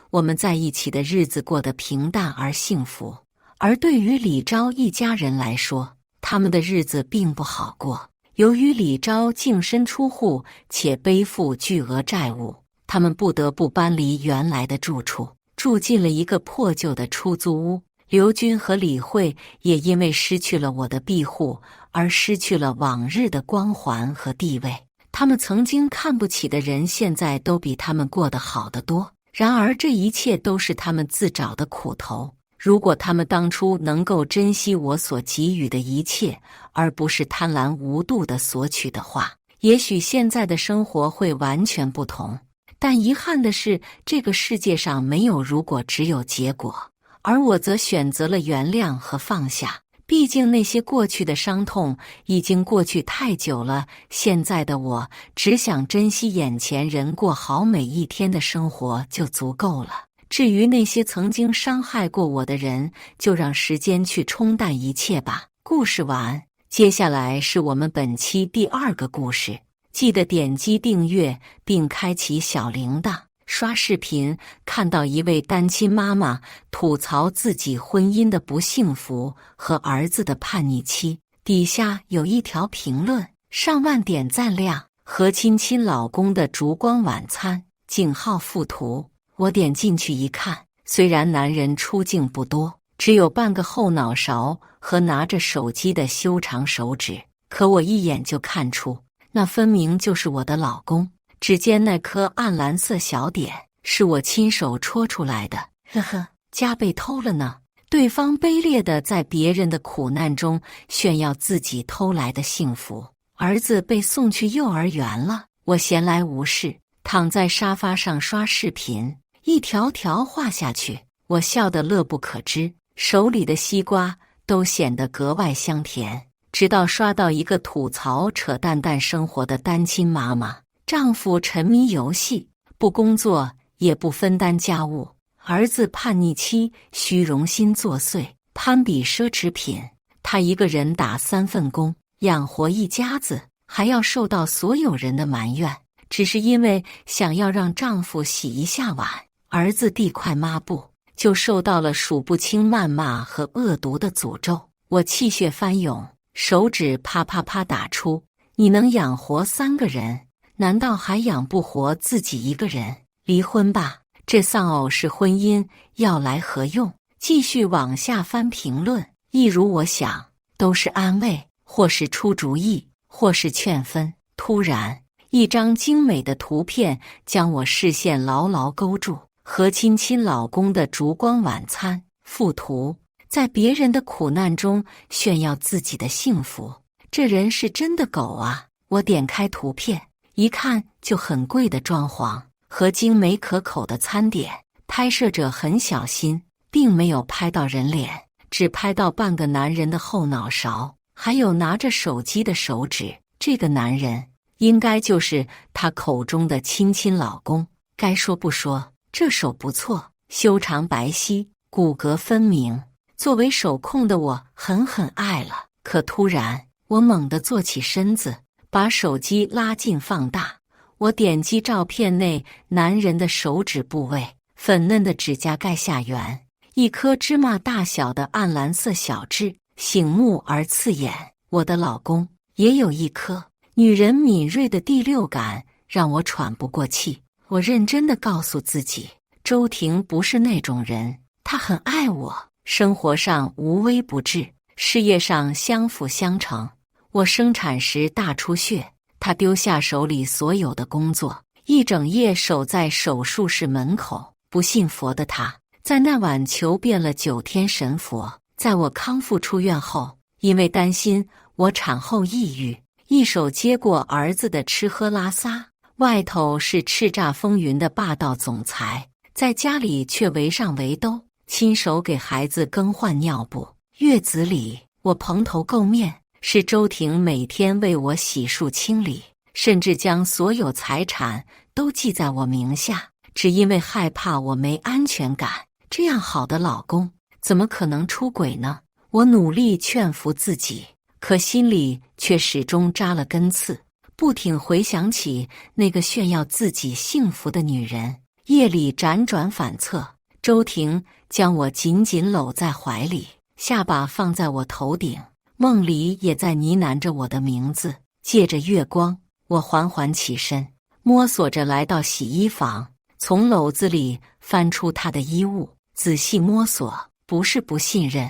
我们在一起的日子过得平淡而幸福。而对于李昭一家人来说，他们的日子并不好过。由于李昭净身出户且背负巨额债务，他们不得不搬离原来的住处，住进了一个破旧的出租屋。刘军和李慧也因为失去了我的庇护而失去了往日的光环和地位。他们曾经看不起的人，现在都比他们过得好得多。然而这一切都是他们自找的苦头。如果他们当初能够珍惜我所给予的一切，而不是贪婪无度的索取的话，也许现在的生活会完全不同。但遗憾的是，这个世界上没有如果，只有结果。而我则选择了原谅和放下。毕竟那些过去的伤痛已经过去太久了，现在的我只想珍惜眼前人，过好每一天的生活就足够了。至于那些曾经伤害过我的人，就让时间去冲淡一切吧。故事完，接下来是我们本期第2个故事。记得点击订阅并开启小铃铛。刷视频看到一位单亲妈妈吐槽自己婚姻的不幸福和儿子的叛逆期，底下有一条评论，上万点赞量，和亲老公的烛光晚餐井号附图。我点进去一看，虽然男人出镜不多，只有半个后脑勺和拿着手机的修长手指，可我一眼就看出，那分明就是我的老公。指尖那颗暗蓝色小点是我亲手戳出来的，呵呵，家被偷了呢。对方卑劣地在别人的苦难中炫耀自己偷来的幸福。儿子被送去幼儿园了，我闲来无事，躺在沙发上刷视频，一条条画下去，我笑得乐不可支，手里的西瓜都显得格外香甜。直到刷到一个吐槽扯淡淡生活的单亲妈妈。丈夫沉迷游戏，不工作也不分担家务，儿子叛逆期，虚荣心作祟，攀比奢侈品。她一个人打3份工，养活一家子，还要受到所有人的埋怨，只是因为想要让丈夫洗一下碗，儿子递块抹布，就受到了数不清谩骂和恶毒的诅咒。我气血翻涌，手指啪啪啪打出：你能养活3个人，难道还养不活自己一个人？离婚吧，这丧偶式婚姻要来何用？继续往下翻评论，一如我想，都是安慰，或是出主意，或是劝分。突然，一张精美的图片将我视线牢牢勾住，和亲老公的烛光晚餐附图，在别人的苦难中炫耀自己的幸福。这人是真的狗啊！我点开图片，一看就很贵的装潢和精美可口的餐点，拍摄者很小心，并没有拍到人脸，只拍到半个男人的后脑勺，还有拿着手机的手指。这个男人应该就是他口中的亲老公。该说不说，这手不错，修长白皙，骨骼分明。作为手控的我狠爱了，可突然我猛地坐起身子，把手机拉近放大，我点击照片内男人的手指部位，粉嫩的指甲盖下缘，一颗芝麻大小的暗蓝色小痣，醒目而刺眼。我的老公也有一颗。女人敏锐的第六感让我喘不过气。我认真地告诉自己，周婷不是那种人，她很爱我，生活上无微不至，事业上相辅相成。我生产时大出血，他丢下手里所有的工作，一整夜守在手术室门口。不信佛的他，在那晚求遍了9天神佛。在我康复出院后，因为担心我产后抑郁，一手接过儿子的吃喝拉撒，外头是叱咤风云的霸道总裁，在家里却围上围兜，亲手给孩子更换尿布。月子里，我蓬头垢面，是周婷每天为我洗漱清理，甚至将所有财产都记在我名下。只因为害怕我没安全感。这样好的老公，怎么可能出轨呢？我努力劝服自己，可心里却始终扎了根刺，不停回想起那个炫耀自己幸福的女人。夜里辗转反侧，周婷将我紧紧搂在怀里，下巴放在我头顶，梦里也在呢喃着我的名字。借着月光，我缓缓起身，摸索着来到洗衣房，从篓子里翻出她的衣物，仔细摸索，不是不信任，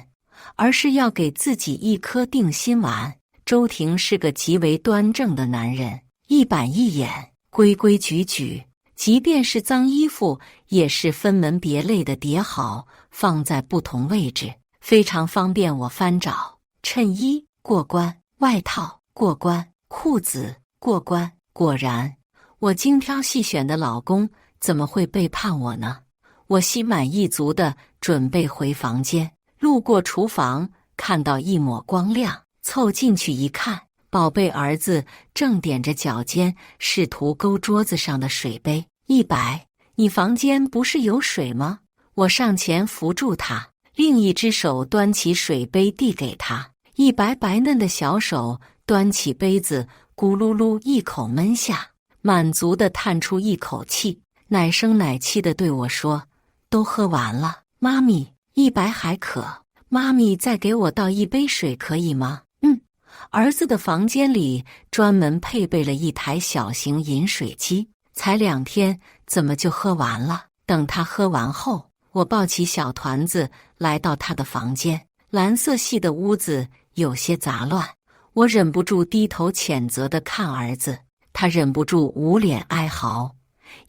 而是要给自己一颗定心丸。周婷是个极为端正的男人，一板一眼，规规矩矩，即便是脏衣服也是分门别类的叠好，放在不同位置，非常方便我翻找。衬衣过关，外套过关，裤子过关。果然，我精挑细选的老公怎么会背叛我呢？我心满意足地准备回房间，路过厨房，看到一抹光亮，凑进去一看，宝贝儿子正踮着脚尖，试图勾桌子上的水杯。100，你房间不是有水吗？我上前扶住他，另一只手端起水杯递给他。100白嫩的小手端起杯子，咕噜噜一口闷下，满足地叹出一口气，奶声奶气地对我说：“都喝完了，妈咪，100还渴，妈咪再给我倒一杯水可以吗？”儿子的房间里专门配备了一台小型饮水机，才2天，怎么就喝完了？等他喝完后，我抱起小团子来到他的房间，蓝色系的屋子有些杂乱，我忍不住低头谴责地看儿子，他忍不住捂脸哀嚎。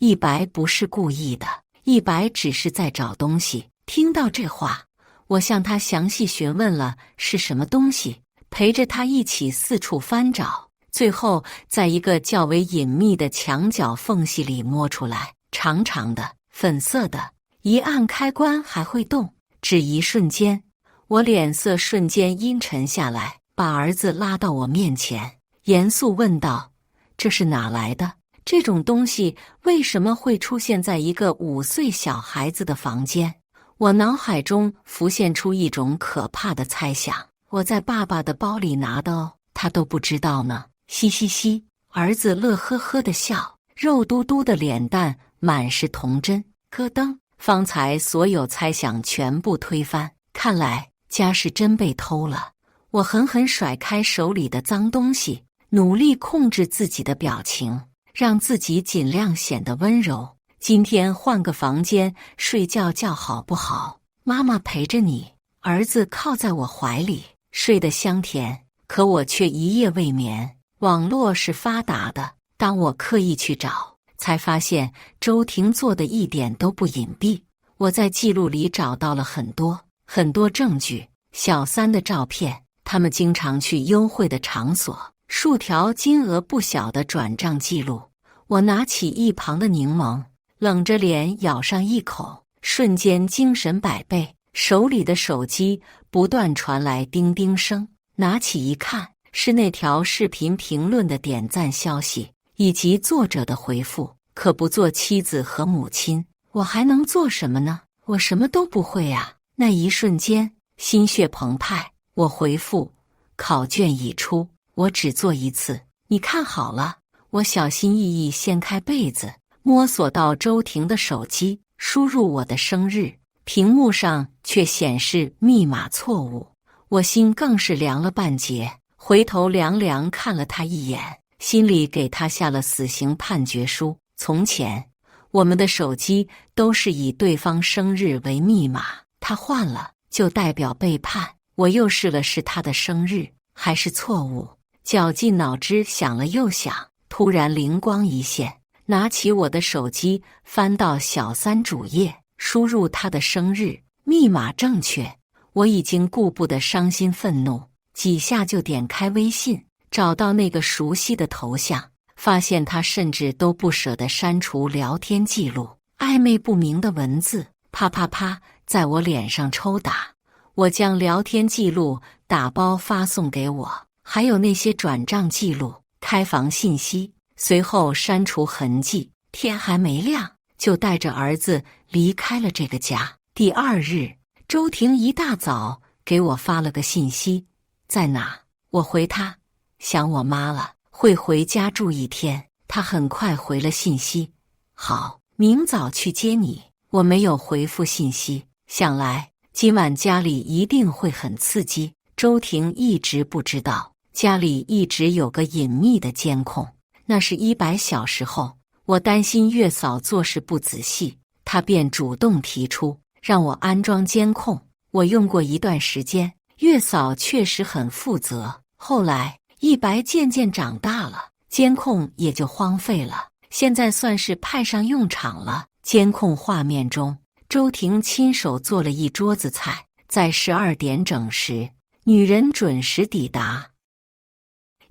100不是故意的，100只是在找东西。听到这话，我向他详细询问了是什么东西，陪着他一起四处翻找，最后在一个较为隐秘的墙角缝隙里摸出来，长长的，粉色的，一按开关还会动。只一瞬间，我脸色瞬间阴沉下来，把儿子拉到我面前，严肃问道：“这是哪来的？这种东西为什么会出现在一个5岁小孩子的房间？”我脑海中浮现出一种可怕的猜想：我在爸爸的包里拿的哦，他都不知道呢。嘻嘻嘻，儿子乐呵呵的笑，肉嘟嘟的脸蛋满是童真。咯噔，方才所有猜想全部推翻，看来家是真被偷了。我狠狠甩开手里的脏东西，努力控制自己的表情，让自己尽量显得温柔。今天换个房间睡觉觉好不好？妈妈陪着你。儿子靠在我怀里，睡得香甜，可我却一夜未眠。网络是发达的，当我刻意去找，才发现周婷做的一点都不隐蔽。我在记录里找到了很多证据，小三的照片，他们经常去优惠的场所，数条金额不小的转账记录。我拿起一旁的柠檬，冷着脸咬上一口，瞬间精神百倍。手里的手机不断传来叮叮声，拿起一看，是那条视频评论的点赞消息以及作者的回复。可不做妻子和母亲，我还能做什么呢？我什么都不会啊！那一瞬间，心血澎湃。我回复：考卷已出，我只做1次，你看好了。我小心翼翼掀开被子，摸索到周婷的手机，输入我的生日，屏幕上却显示密码错误。我心更是凉了半截，回头凉凉看了他一眼，心里给他下了死刑判决书。从前，我们的手机都是以对方生日为密码，他换了就代表背叛。我又试了试他的生日，还是错误。绞尽脑汁想了又想，突然灵光一现，拿起我的手机，翻到小三主页，输入他的生日，密码正确。我已经顾不得伤心愤怒，几下就点开微信，找到那个熟悉的头像，发现他甚至都不舍得删除聊天记录，暧昧不明的文字啪啪啪在我脸上抽打。我将聊天记录打包发送给我，还有那些转账记录、开房信息，随后删除痕迹。天还没亮，就带着儿子离开了这个家。第二日，周婷一大早给我发了个信息：在哪？我回他：想我妈了，会回家住一天。他很快回了信息：好，明早去接你。我没有回复信息，想来今晚家里一定会很刺激。周婷一直不知道，家里一直有个隐秘的监控。那是100小时后，我担心月嫂做事不仔细，她便主动提出让我安装监控。我用过一段时间，月嫂确实很负责。后来100渐渐长大了，监控也就荒废了。现在算是派上用场了。监控画面中，周婷亲手做了一桌子菜，在12点整时，女人准时抵达。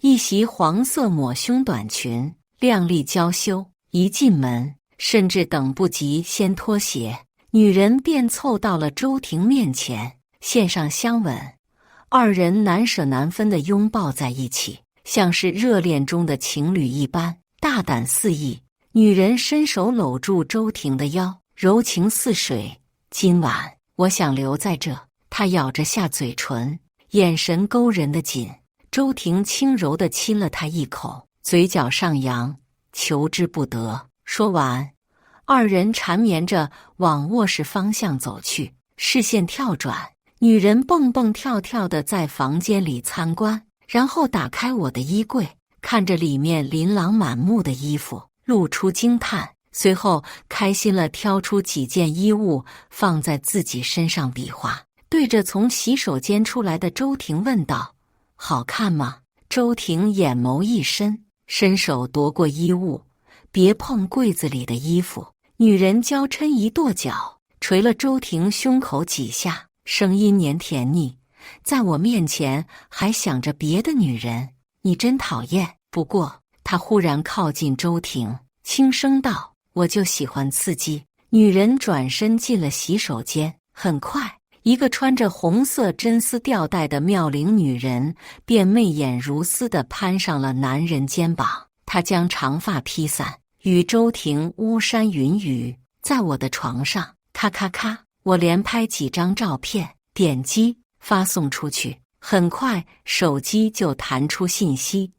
一袭黄色抹胸短裙，靓丽娇羞。一进门，甚至等不及先脱鞋，女人便凑到了周婷面前，献上香吻。二人难舍难分地拥抱在一起，像是热恋中的情侣一般，大胆肆意。女人伸手搂住周婷的腰，柔情似水。今晚我想留在这。她咬着下嘴唇，眼神勾人的紧。周婷轻柔地亲了他一口，嘴角上扬，求之不得。说完，二人缠绵着往卧室方向走去。视线跳转，女人蹦蹦跳跳地在房间里参观，然后打开我的衣柜，看着里面琳琅满目的衣服，露出惊叹，随后开心了挑出几件衣物放在自己身上比划，对着从洗手间出来的周婷问道：好看吗？周婷眼眸一深，伸手夺过衣物，别碰柜子里的衣服。女人娇嗔一跺脚，捶了周婷胸口几下，声音黏甜腻，在我面前还想着别的女人，你真讨厌。不过她忽然靠近周婷，轻声道：我就喜欢刺激。女人转身进了洗手间，很快一个穿着红色真丝吊带的妙龄女人便媚眼如丝地攀上了男人肩膀。她将长发披散，与周婷巫山云雨，在我的床上咔咔咔。我连拍几张照片，点击发送出去，很快手机就弹出信息：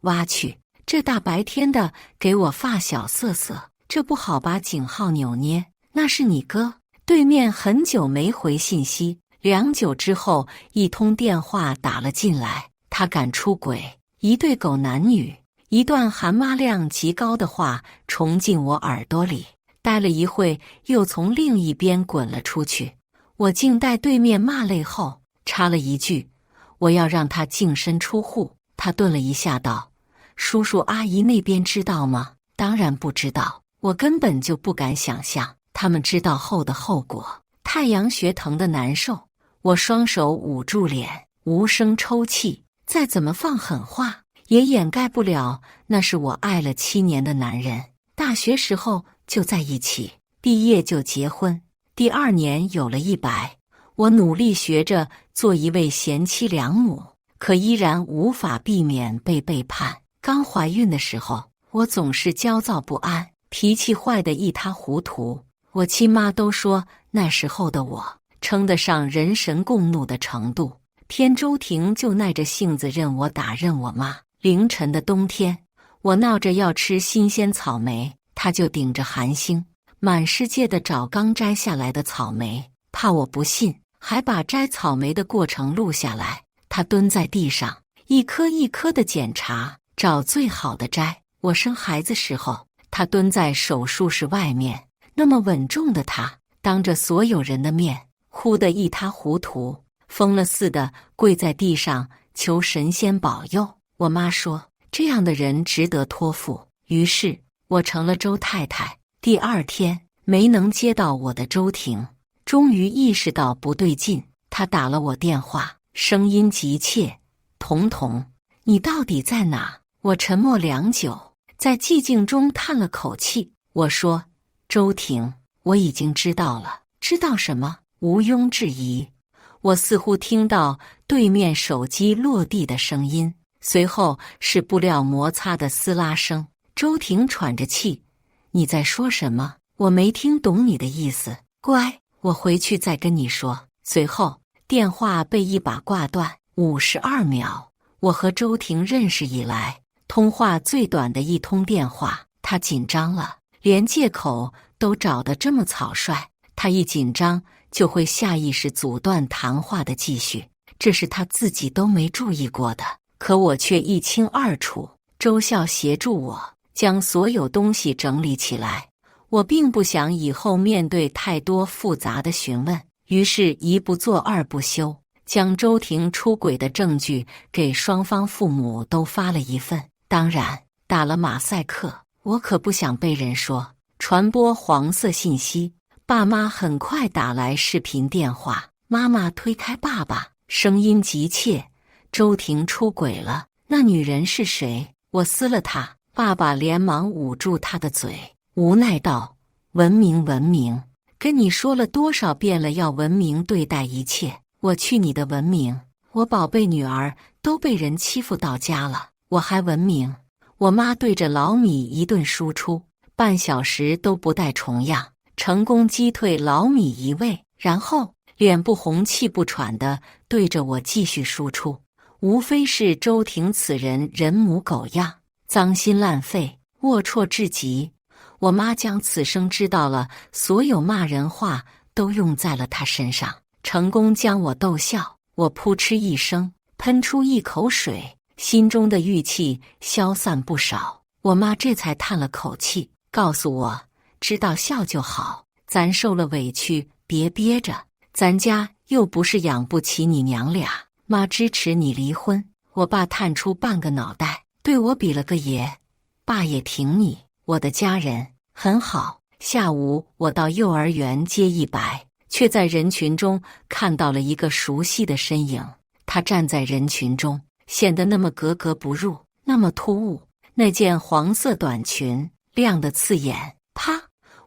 挖去，这大白天的给我发小瑟瑟，这不好吧？井号扭捏，那是你哥。对面很久没回信息，良久之后，一通电话打了进来。他敢出轨，一对狗男女，一段含妈量极高的话冲进我耳朵里，待了一会，又从另一边滚了出去。我静待对面骂累后，插了一句：我要让他净身出户。他顿了一下道：叔叔阿姨那边知道吗？当然不知道，我根本就不敢想象他们知道后的后果。太阳穴疼得难受，我双手捂住脸，无声抽泣。再怎么放狠话，也掩盖不了那是我爱了7年的男人。大学时候就在一起，毕业就结婚，第2年有了100。我努力学着做一位贤妻良母，可依然无法避免被背叛。刚怀孕的时候，我总是焦躁不安，脾气坏得一塌糊涂。我亲妈都说那时候的我称得上人神共怒的程度。偏周婷就耐着性子任我打任我骂。凌晨的冬天，我闹着要吃新鲜草莓，她就顶着寒星满世界的找刚摘下来的草莓，怕我不信，还把摘草莓的过程录下来。她蹲在地上一颗一颗的检查，找最好的摘。我生孩子时候，她蹲在手术室外面，那么稳重的她，当着所有人的面，哭得一塌糊涂，疯了似的跪在地上求神仙保佑。我妈说，这样的人值得托付。于是我成了周太太。第2天，没能接到我的周婷终于意识到不对劲，她打了我电话，声音急切：彤彤，你到底在哪？我沉默良久，在寂静中叹了口气。我说：周婷，我已经知道了。知道什么？毋庸置疑。我似乎听到对面手机落地的声音，随后是布料摩擦的撕拉声。周婷喘着气：你在说什么？我没听懂你的意思。乖，我回去再跟你说。随后，电话被一把挂断。52秒，我和周婷认识以来通话最短的一通电话。她紧张了，连借口都找得这么草率。她一紧张就会下意识阻断谈话的继续，这是她自己都没注意过的，可我却一清二楚。周笑协助我将所有东西整理起来。我并不想以后面对太多复杂的询问，于是一不做二不休，将周婷出轨的证据给双方父母都发了一份。当然，打了马赛克，我可不想被人说传播黄色信息。爸妈很快打来视频电话，妈妈推开爸爸，声音急切：周婷出轨了，那女人是谁？我撕了她。爸爸连忙捂住她的嘴，无奈道：文明文明，跟你说了多少遍了，要文明对待一切。我去你的文明！我宝贝女儿都被人欺负到家了，我还文明？我妈对着老米一顿输出，半小时都不带重样，成功击退老米一位，然后脸不红气不喘地对着我继续输出，无非是周婷此人人模狗样，脏心烂肺，龌龊至极。我妈将此生知道了所有骂人话都用在了她身上，成功将我逗笑。我扑哧一声喷出一口水，心中的郁气消散不少。我妈这才叹了口气，告诉我知道笑就好，咱受了委屈别憋着，咱家又不是养不起你娘俩，妈支持你离婚。我爸探出半个脑袋对我比了个耶，爸也挺你，我的家人很好。下午我到幼儿园接100，却在人群中看到了一个熟悉的身影。他站在人群中，显得那么格格不入，那么突兀。那件黄色短裙亮得刺眼，啪！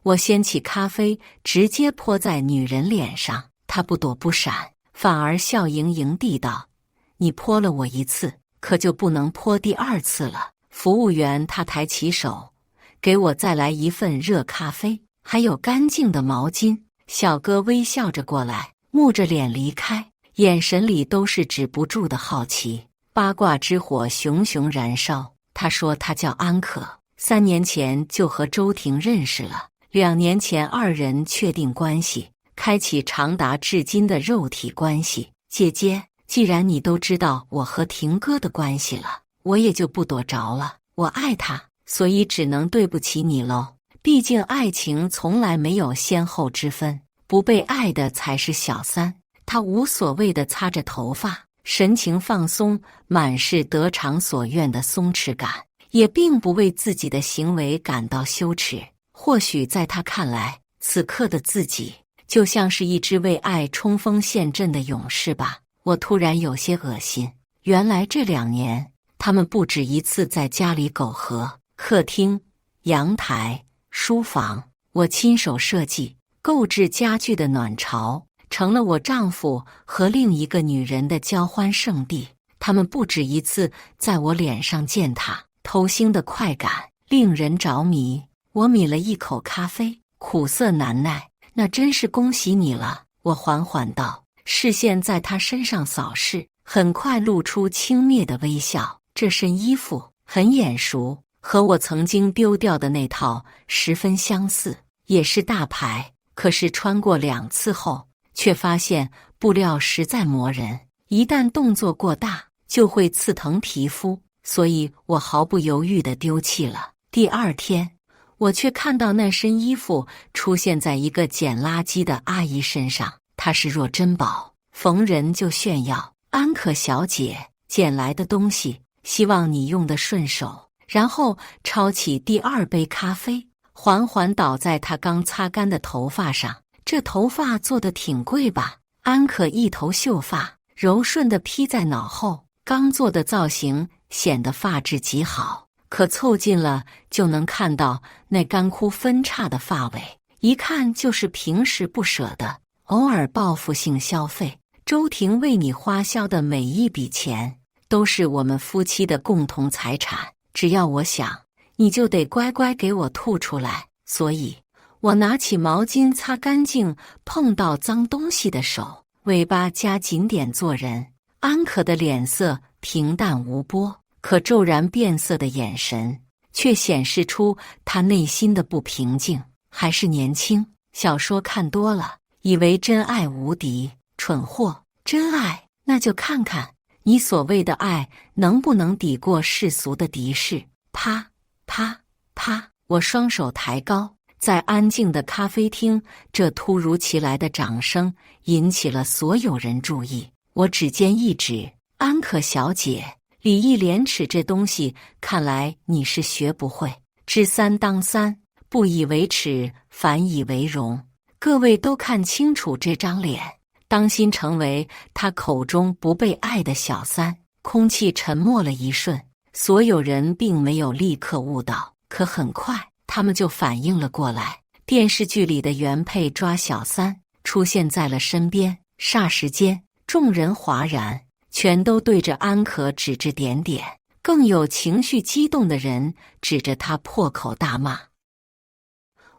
我掀起咖啡，直接泼在女人脸上。她不躲不闪，反而笑盈盈地道：你泼了我一次，可就不能泼第二次了。服务员他抬起手，给我再来一份热咖啡，还有干净的毛巾。小哥微笑着过来，木着脸离开，眼神里都是止不住的好奇。八卦之火熊熊燃烧。他说他叫安可，3年前就和周婷认识了，2年前2人确定关系，开启长达至今的肉体关系。姐姐，既然你都知道我和婷哥的关系了，我也就不躲着了。我爱他，所以只能对不起你喽。毕竟爱情从来没有先后之分，不被爱的才是小三。他无所谓地擦着头发，神情放松，满是得偿所愿的松弛感，也并不为自己的行为感到羞耻。或许在他看来，此刻的自己就像是一只为爱冲锋陷阵的勇士吧。我突然有些恶心，原来这2年他们不止一次在家里苟合，客厅、阳台、书房，我亲手设计购置家具的暖巢成了我丈夫和另一个女人的交欢圣地。他们不止一次在我脸上践踏，偷腥的快感令人着迷。我抿了一口咖啡，苦涩难耐。那真是恭喜你了，我缓缓道，视线在他身上扫视，很快露出轻蔑的微笑。这身衣服很眼熟，和我曾经丢掉的那套十分相似，也是大牌。可是穿过2次后，却发现布料实在磨人，一旦动作过大，就会刺疼皮肤，所以我毫不犹豫地丢弃了。第2天，我却看到那身衣服出现在一个捡垃圾的阿姨身上。她是若珍宝，逢人就炫耀：安可小姐捡来的东西，希望你用得顺手。然后抄起第2杯咖啡，缓缓倒在她刚擦干的头发上。这头发做得挺贵吧？安可一头秀发，柔顺地披在脑后，刚做的造型显得发质极好。可凑近了就能看到那干枯分叉的发尾，一看就是平时不舍得，偶尔报复性消费。周婷为你花销的每一笔钱，都是我们夫妻的共同财产，只要我想，你就得乖乖给我吐出来。所以我拿起毛巾擦干净碰到脏东西的手，尾巴夹紧点做人。安可的脸色平淡无波，可骤然变色的眼神却显示出他内心的不平静。还是年轻，小说看多了，以为真爱无敌，蠢货！真爱，那就看看你所谓的爱能不能抵过世俗的敌视。啪啪啪！我双手抬高，在安静的咖啡厅，这突如其来的掌声引起了所有人注意。我指尖一指，安可小姐，礼义廉耻这东西，看来你是学不会。知三当三，不以为耻，反以为荣。各位都看清楚这张脸，当心成为他口中不被爱的小三。空气沉默了一瞬，所有人并没有立刻悟到，可很快他们就反应了过来。电视剧里的原配抓小三出现在了身边，霎时间众人哗然，全都对着安可指指点点，更有情绪激动的人指着他破口大骂。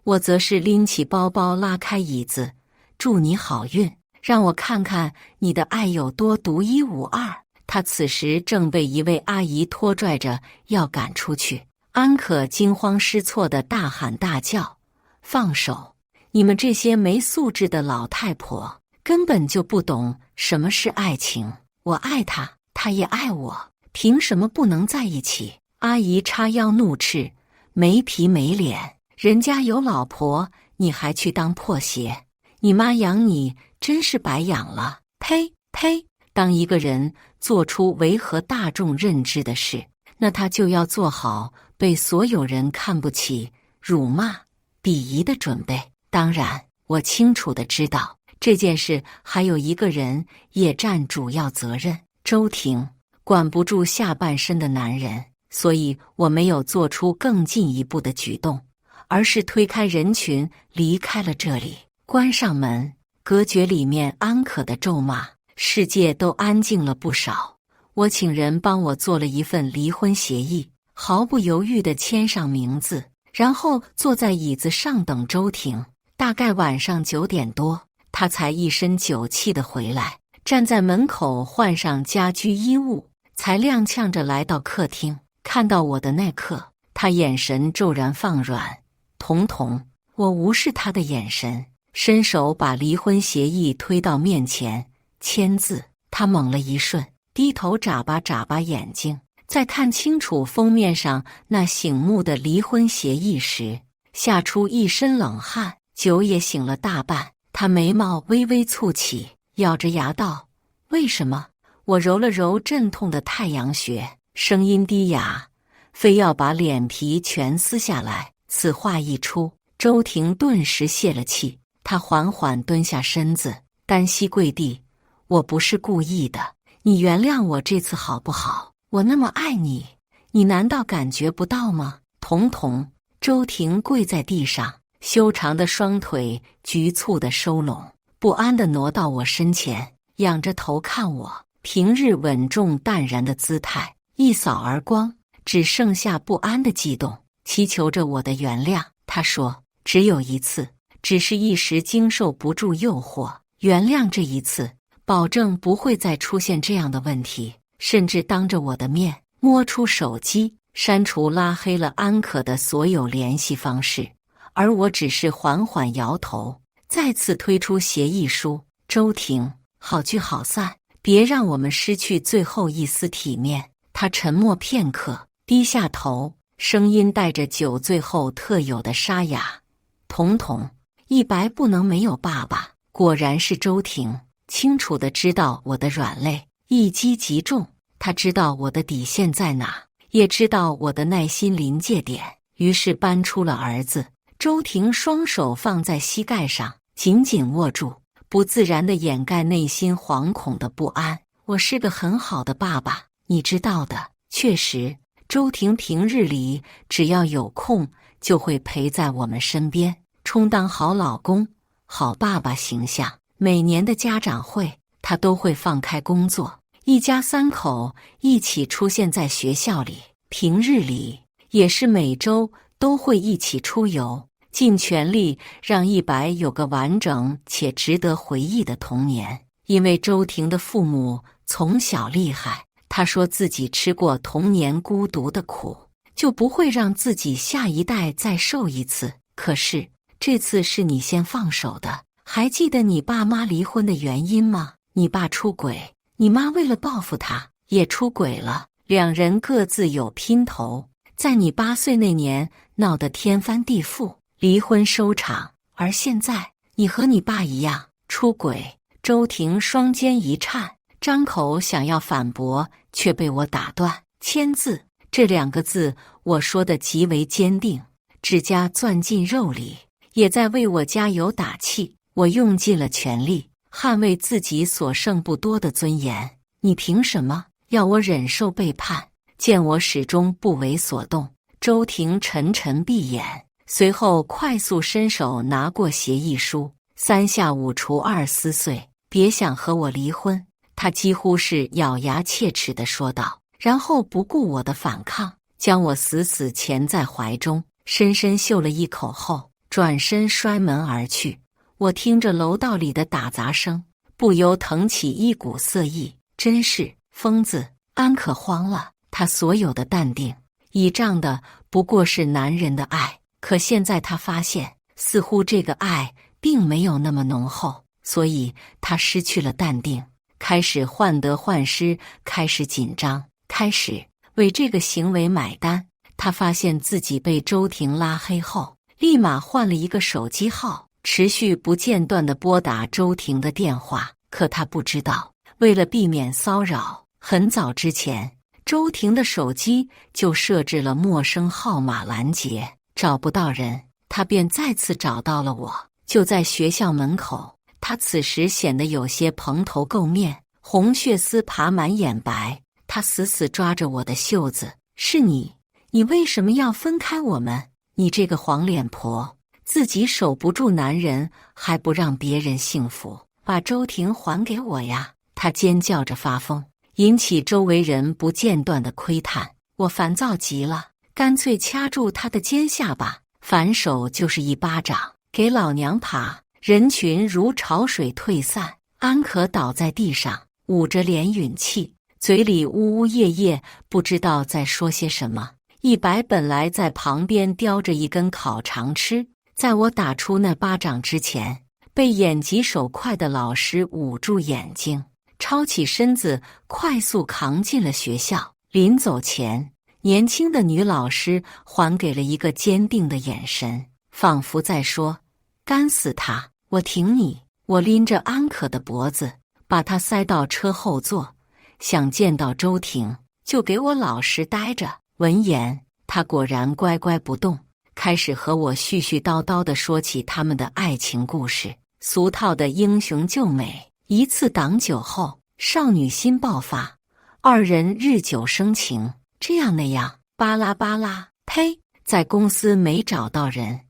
我则是拎起包包拉开椅子，祝你好运，让我看看你的爱有多独一无二。他此时正被一位阿姨拖拽着要赶出去，安可惊慌失措地大喊大叫：放手！你们这些没素质的老太婆根本就不懂什么是爱情。我爱他，他也爱我，凭什么不能在一起？阿姨叉腰怒斥：没皮没脸，人家有老婆，你还去当破鞋？你妈养你真是白养了！呸呸！当一个人做出违和大众认知的事，那他就要做好被所有人看不起、辱骂、鄙夷的准备。当然，我清楚地知道这件事还有一个人也占主要责任。周婷管不住下半身的男人，所以我没有做出更进一步的举动，而是推开人群离开了这里，关上门，隔绝里面安可的咒骂。世界都安静了不少。我请人帮我做了一份离婚协议，毫不犹豫地签上名字，然后坐在椅子上等周婷。大概晚上9点多，他才一身酒气地回来，站在门口换上家居衣物，才踉跄着来到客厅。看到我的那刻，他眼神骤然放软。彤彤，我无视他的眼神，伸手把离婚协议推到面前，签字。他猛了一瞬，低头眨巴眨巴眼睛，在看清楚封面上那醒目的离婚协议时，吓出一身冷汗，酒也醒了大半。他眉毛微微蹙起，咬着牙道：为什么？我揉了揉阵痛的太阳穴，声音低哑，非要把脸皮全撕下来。此话一出，周婷顿时泄了气，她缓缓蹲下身子，单膝跪地：我不是故意的，你原谅我这次好不好？我那么爱你，你难道感觉不到吗？彤彤！周婷跪在地上，修长的双腿局促地收拢，不安地挪到我身前，仰着头看我。平日稳重淡然的姿态一扫而光，只剩下不安的悸动，祈求着我的原谅。他说：只有一次，只是一时经受不住诱惑，原谅这一次，保证不会再出现这样的问题。甚至当着我的面摸出手机，删除拉黑了安可的所有联系方式，而我只是缓缓摇头，再次推出协议书：周婷，好聚好散，别让我们失去最后一丝体面。他沉默片刻，低下头，声音带着酒醉后特有的沙哑：彤彤，一白不能没有爸爸。果然是周婷，清楚地知道我的软肋，一击即中。他知道我的底线在哪，也知道我的耐心临界点，于是搬出了儿子。周婷双手放在膝盖上，紧紧握住，不自然地掩盖内心惶恐的不安。我是个很好的爸爸，你知道的。确实，周婷平日里只要有空，就会陪在我们身边，充当好老公、好爸爸形象。每年的家长会，他都会放开工作，一家3口一起出现在学校里。平日里也是每周都会一起出游，尽全力让一白有个完整且值得回忆的童年。因为周婷的父母从小厉害，他说自己吃过童年孤独的苦，就不会让自己下一代再受一次。可是这次是你先放手的，还记得你爸妈离婚的原因吗？你爸出轨，你妈为了报复他也出轨了，两人各自有姘头，在你8岁那年闹得天翻地覆，离婚收场。而现在你和你爸一样出轨。周婷双肩一颤，张口想要反驳，却被我打断。签字这2个字我说得极为坚定，指甲攥进肉里，也在为我加油打气。我用尽了全力捍卫自己所剩不多的尊严，你凭什么要我忍受背叛？见我始终不为所动，周婷沉沉闭眼，随后快速伸手拿过协议书，3下5除2撕碎。别想和我离婚，他几乎是咬牙切齿地说道，然后不顾我的反抗，将我死死钳在怀中，深深嗅了一口后，转身摔门而去。我听着楼道里的打杂声，不由腾起一股色意，真是疯子。安可慌了，他所有的淡定倚仗的不过是男人的爱，可现在他发现，似乎这个爱并没有那么浓厚。所以他失去了淡定，开始患得患失，开始紧张，开始为这个行为买单。他发现自己被周婷拉黑后，立马换了一个手机号，持续不间断地拨打周婷的电话。可他不知道，为了避免骚扰，很早之前周婷的手机就设置了陌生号码拦截，找不到人，他便再次找到了我，就在学校门口。他此时显得有些蓬头垢面，红血丝爬满眼白。他死死抓着我的袖子：“是你，你为什么要分开我们？你这个黄脸婆，自己守不住男人，还不让别人幸福，把周婷还给我呀！”他尖叫着发疯，引起周围人不间断的窥探。我烦躁极了，干脆掐住他的尖下巴，反手就是一巴掌，给老娘爬！人群如潮水退散，安可倒在地上，捂着脸吮气，嘴里呜呜咽咽，不知道在说些什么。一白本来在旁边叼着一根烤肠吃，在我打出那巴掌之前，被眼疾手快的老师捂住眼睛，抄起身子，快速扛进了学校。临走前，年轻的女老师还给了一个坚定的眼神，仿佛在说：“干死他！我挺你！”我拎着安可的脖子，把她塞到车后座，想见到周婷，就给我老实待着。闻言，她果然乖乖不动，开始和我絮絮叨叨地说起他们的爱情故事，俗套的英雄救美。一次挡酒后，少女心爆发，2人日久生情，这样那样，巴拉巴拉。呸！在公司没找到人，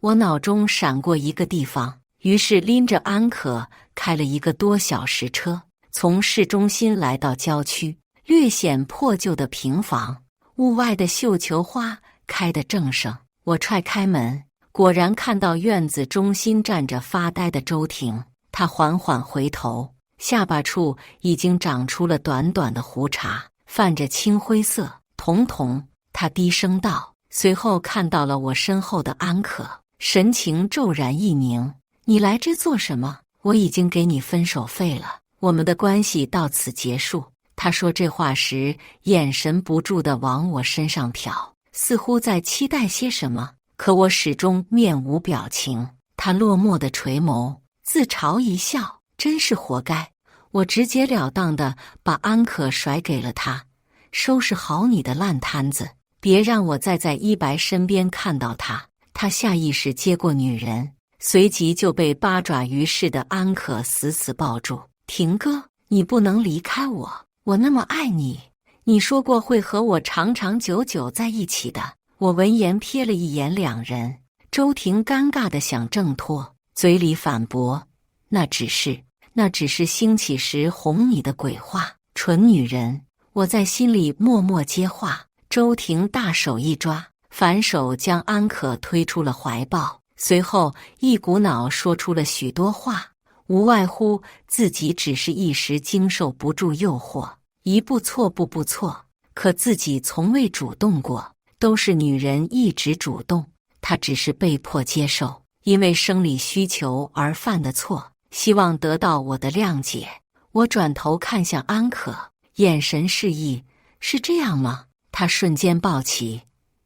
我脑中闪过一个地方。于是拎着安可开了1个多小时车，从市中心来到郊区略显破旧的平房。屋外的绣球花开得正盛，我踹开门，果然看到院子中心站着发呆的周婷。她缓缓回头，下巴处已经长出了短短的胡茬，泛着青灰色。彤彤，她低声道，随后看到了我身后的安可，神情骤然一凝。你来这做什么？我已经给你分手费了，我们的关系到此结束。他说这话时，眼神不住地往我身上瞟，似乎在期待些什么。可我始终面无表情。他落寞地垂眸，自嘲一笑，真是活该。我直截了当地把安可甩给了他，收拾好你的烂摊子，别让我再在一白身边看到他。他下意识接过女人，随即就被八爪鱼似的安可死死抱住。婷哥，你不能离开我，我那么爱你，你说过会和我长长久久在一起的。我闻言瞥了一眼两人，周婷尴尬的想挣脱，嘴里反驳：那只是兴起时哄你的鬼话，蠢女人。我在心里默默接话。周婷大手一抓，反手将安可推出了怀抱，随后一股脑说出了许多话，无外乎自己只是一时经受不住诱惑，一步错步步错，可自己从未主动过，都是女人一直主动，他只是被迫接受，因为生理需求而犯的错，希望得到我的谅解。我转头看向安可，眼神示意，是这样吗？他瞬间暴起，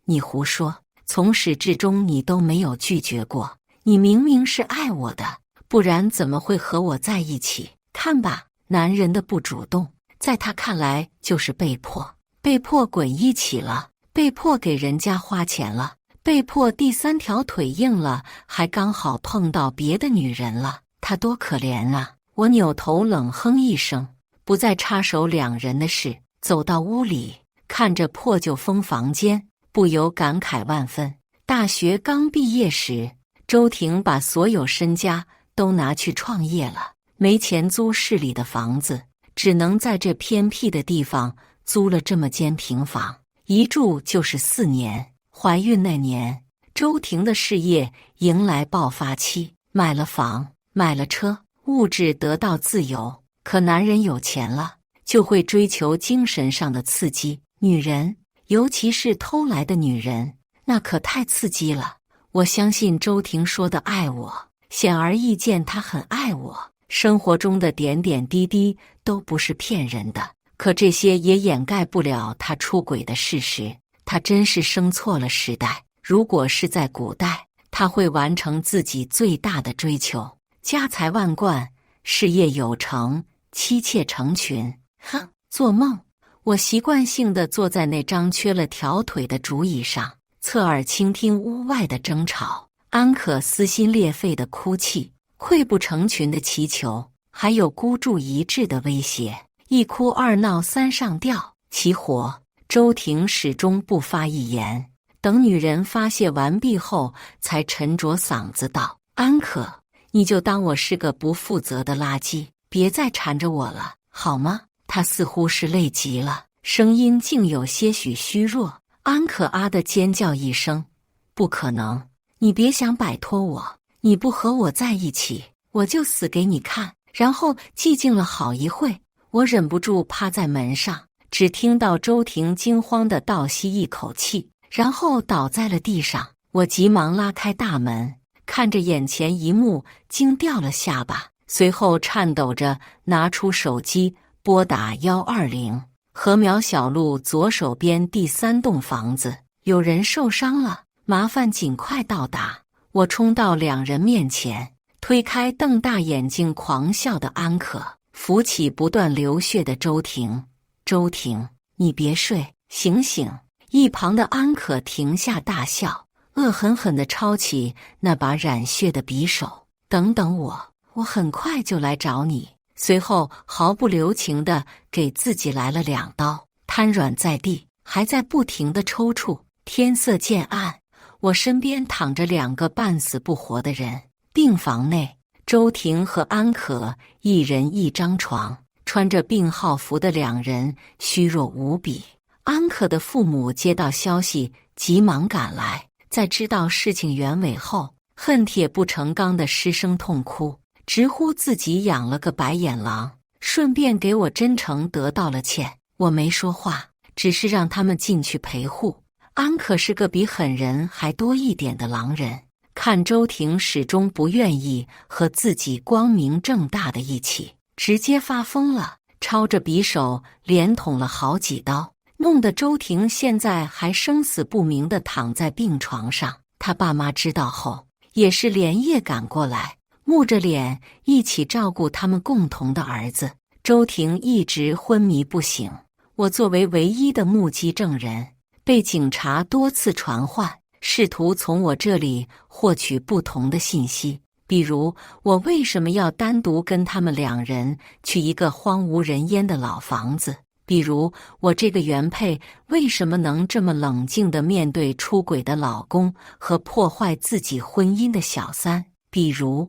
你胡说，从始至终你都没有拒绝过，你明明是爱我的，不然怎么会和我在一起？看吧，男人的不主动，在他看来就是被迫，被迫滚一起了，被迫给人家花钱了，被迫第三条腿硬了，还刚好碰到别的女人了，他多可怜啊！我扭头冷哼一声，不再插手两人的事，走到屋里，看着破旧风房间，不由感慨万分。大学刚毕业时，周婷把所有身家都拿去创业了，没钱租市里的房子，只能在这偏僻的地方租了这么间平房，一住就是4年。怀孕那年，周婷的事业迎来爆发期，买了房，买了车，物质得到自由。可男人有钱了，就会追求精神上的刺激，女人，尤其是偷来的女人，那可太刺激了。我相信周婷说的爱我，显而易见她很爱我，生活中的点点滴滴都不是骗人的，可这些也掩盖不了她出轨的事实。她真是生错了时代，如果是在古代，她会完成自己最大的追求，家财万贯，事业有成，妻妾成群。哼，做梦！我习惯性地坐在那张缺了条腿的竹椅上，侧耳倾听屋外的争吵，安可撕心裂肺的哭泣，溃不成群的祈求，还有孤注一掷的威胁。一哭二闹三上吊，起火。周婷始终不发一言，等女人发泄完毕后，才沉着嗓子道：“安可，你就当我是个不负责的垃圾，别再缠着我了，好吗？”她似乎是累极了，声音竟有些许虚弱。安可啊的尖叫一声：“不可能！你别想摆脱我，你不和我在一起，我就死给你看！”然后寂静了好一会，我忍不住趴在门上，只听到周婷惊慌地倒吸一口气，然后倒在了地上。我急忙拉开大门，看着眼前一幕，惊掉了下巴，随后颤抖着拿出手机拨打120。禾苗小路左手边第3栋房子，有人受伤了，麻烦尽快到达。我冲到两人面前，推开瞪大眼睛狂笑的安可，扶起不断流血的周婷。周婷，你别睡，醒醒！一旁的安可停下大笑，恶狠狠地抄起那把染血的匕首。等等我很快就来找你。随后毫不留情地给自己来了2刀，瘫软在地，还在不停地抽搐。天色渐暗，我身边躺着2个半死不活的人。病房内，周婷和安可一人一张床，穿着病号服的2人虚弱无比。安可的父母接到消息，急忙赶来，在知道事情原委后，恨铁不成钢地失声痛哭，直呼自己养了个白眼狼，顺便给我真诚得道了歉。我没说话，只是让他们进去陪护。安可是个比狠人还多一点的狼人，看周婷始终不愿意和自己光明正大的一起，直接发疯了，抄着匕首连捅了好几刀，弄得周婷现在还生死不明地躺在病床上。他爸妈知道后，也是连夜赶过来，木着脸一起照顾他们共同的儿子。周婷一直昏迷不醒，我作为唯一的目击证人，被警察多次传唤，试图从我这里获取不同的信息，比如我为什么要单独跟他们2人去一个荒无人烟的老房子，比如我这个原配为什么能这么冷静地面对出轨的老公和破坏自己婚姻的小三，比如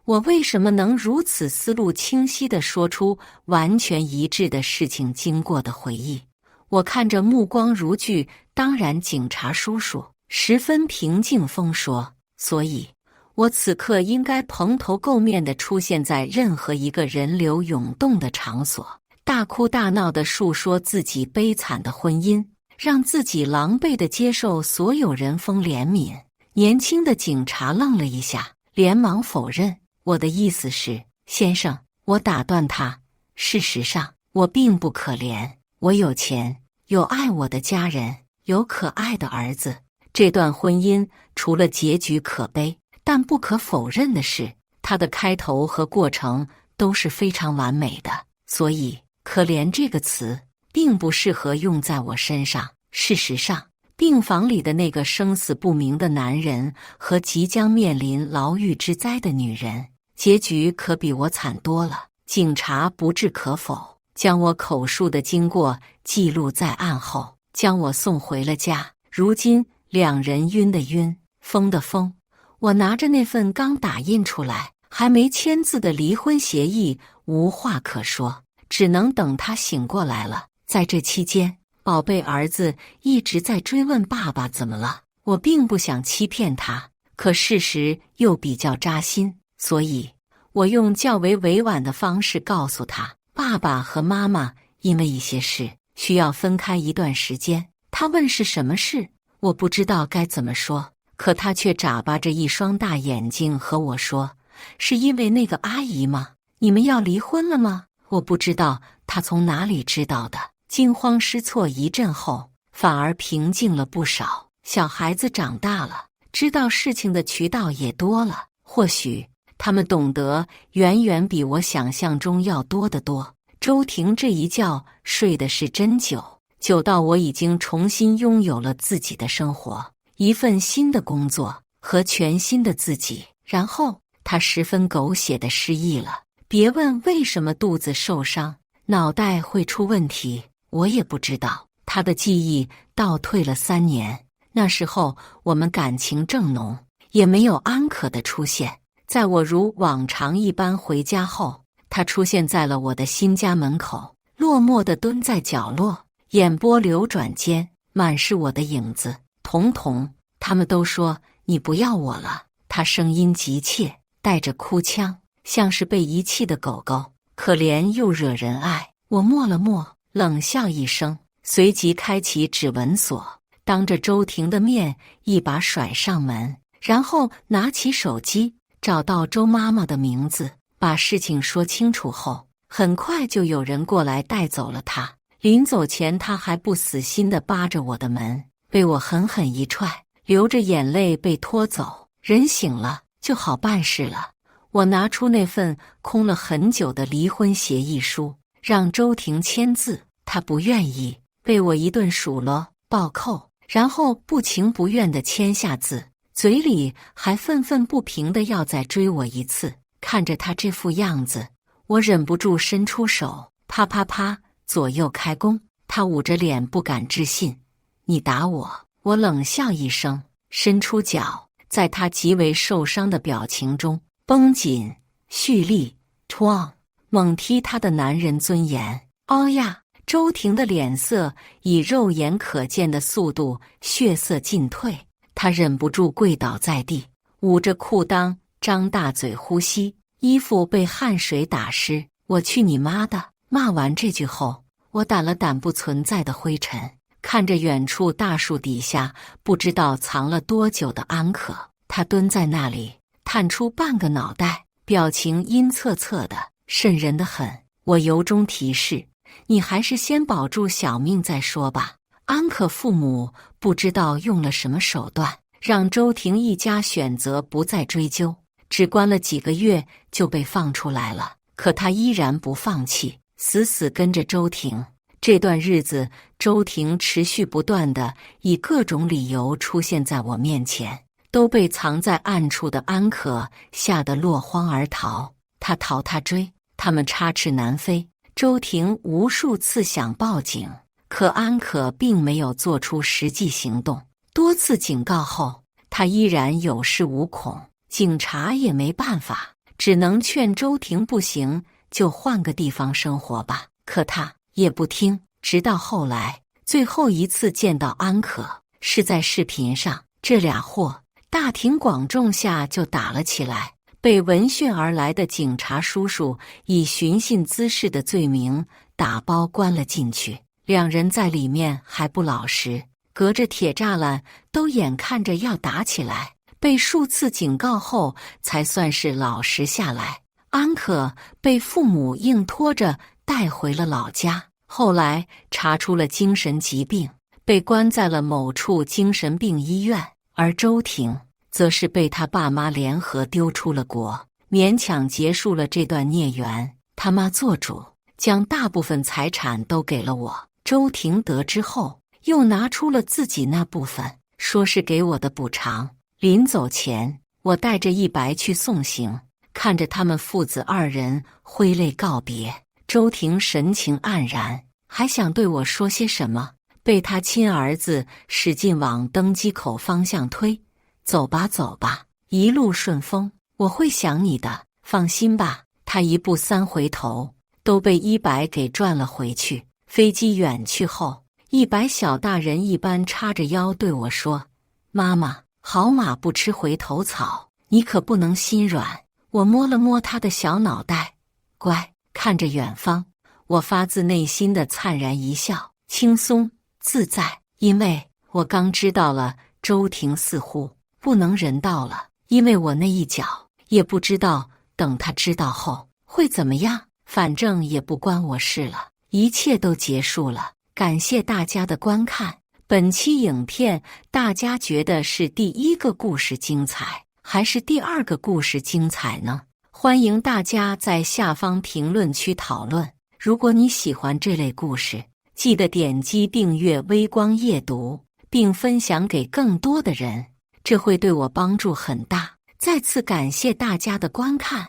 我为什么能如此思路清晰地说出完全一致的事情经过的回忆。我看着目光如炬，当然警察叔叔十分平静风说，所以我此刻应该蓬头垢面地出现在任何一个人流涌动的场所，大哭大闹地述说自己悲惨的婚姻，让自己狼狈地接受所有人风怜悯。年轻的警察愣了一下，连忙否认。我的意思是，先生，我打断他，事实上，我并不可怜，我有钱，有爱我的家人，有可爱的儿子。这段婚姻除了结局可悲，但不可否认的是，它的开头和过程都是非常完美的，所以可怜这个词并不适合用在我身上。事实上，病房里的那个生死不明的男人和即将面临牢狱之灾的女人，结局可比我惨多了。警察不置可否，将我口述的经过记录在案后，将我送回了家。如今两人晕的晕，疯的疯。我拿着那份刚打印出来还没签字的离婚协议，无话可说，只能等他醒过来了。在这期间，宝贝儿子一直在追问爸爸怎么了。我并不想欺骗他，可事实又比较扎心，所以我用较为委婉的方式告诉他，爸爸和妈妈因为一些事需要分开一段时间。他问是什么事，我不知道该怎么说，可他却眨巴着一双大眼睛和我说，是因为那个阿姨吗？你们要离婚了吗？我不知道他从哪里知道的。惊慌失措一阵后，反而平静了不少。小孩子长大了，知道事情的渠道也多了，或许他们懂得远远比我想象中要多得多。周婷这一觉睡的是真久，久到我已经重新拥有了自己的生活，一份新的工作和全新的自己。然后他十分狗血地失忆了。别问为什么肚子受伤，脑袋会出问题，我也不知道。他的记忆倒退了3年，那时候我们感情正浓，也没有安可的出现。在我如往常一般回家后，他出现在了我的新家门口，落寞地蹲在角落，眼波流转间满是我的影子。彤彤，他们都说你不要我了。他声音急切，带着哭腔，像是被遗弃的狗狗，可怜又惹人爱。我默了默，冷笑一声，随即开启指纹锁，当着周婷的面一把甩上门，然后拿起手机找到周妈妈的名字，把事情说清楚后，很快就有人过来带走了她。临走前，她还不死心地扒着我的门，被我狠狠一踹，流着眼泪被拖走。人醒了就好办事了。我拿出那份空了很久的离婚协议书，让周婷签字，她不愿意，被我一顿数落暴扣，然后不情不愿地签下字，嘴里还愤愤不平地要再追我一次。看着她这副样子，我忍不住伸出手，啪啪啪，左右开弓。她捂着脸不敢置信，你打我？我冷笑一声，伸出脚，在她极为受伤的表情中绷紧蓄力，哐，猛踢她的男人尊严。哦呀！周婷的脸色以肉眼可见的速度血色尽退，她忍不住跪倒在地，捂着裤裆，张大嘴呼吸，衣服被汗水打湿。我去你妈的！骂完这句后，我掸了掸不存在的灰尘，看着远处大树底下不知道藏了多久的安可，他蹲在那里，探出半个脑袋，表情阴恻恻的，瘆人得很。我由衷提示，你还是先保住小命再说吧。安可父母不知道用了什么手段，让周婷一家选择不再追究，只关了几个月就被放出来了。可他依然不放弃，死死跟着周婷。这段日子，周婷持续不断地以各种理由出现在我面前，都被藏在暗处的安可吓得落荒而逃。他逃，他追，他们插翅难飞。周婷无数次想报警，可安可并没有做出实际行动。多次警告后，他依然有恃无恐。警察也没办法，只能劝周婷不行就换个地方生活吧。可他也不听，直到后来，最后一次见到安可是在视频上，这俩货大庭广众下就打了起来。被闻讯而来的警察叔叔以寻衅滋事的罪名打包关了进去。两人在里面还不老实，隔着铁栅栏都眼看着要打起来，被数次警告后才算是老实下来。安可被父母硬拖着带回了老家，后来查出了精神疾病，被关在了某处精神病医院。而周婷则是被他爸妈联合丢出了国，勉强结束了这段孽缘。他妈做主，将大部分财产都给了我。周婷得知后，又拿出了自己那部分，说是给我的补偿。临走前，我带着一白去送行，看着他们父子二人挥泪告别，周婷神情黯然，还想对我说些什么，被他亲儿子使劲往登机口方向推。走吧走吧，一路顺风，我会想你的，放心吧。他一步三回头，都被一白给转了回去。飞机远去后，一白小大人一般叉着腰对我说：妈妈，好马不吃回头草，你可不能心软。我摸了摸他的小脑袋，乖，看着远方。我发自内心的灿然一笑，轻松自在，因为我刚知道了周婷似乎不能人道了，因为我那一脚，也不知道等他知道后会怎么样，反正也不关我事了，一切都结束了。感谢大家的观看，本期影片大家觉得是第一个故事精彩，还是第二个故事精彩呢？欢迎大家在下方评论区讨论。如果你喜欢这类故事，记得点击订阅微光夜读，并分享给更多的人，这会对我帮助很大。再次感谢大家的观看。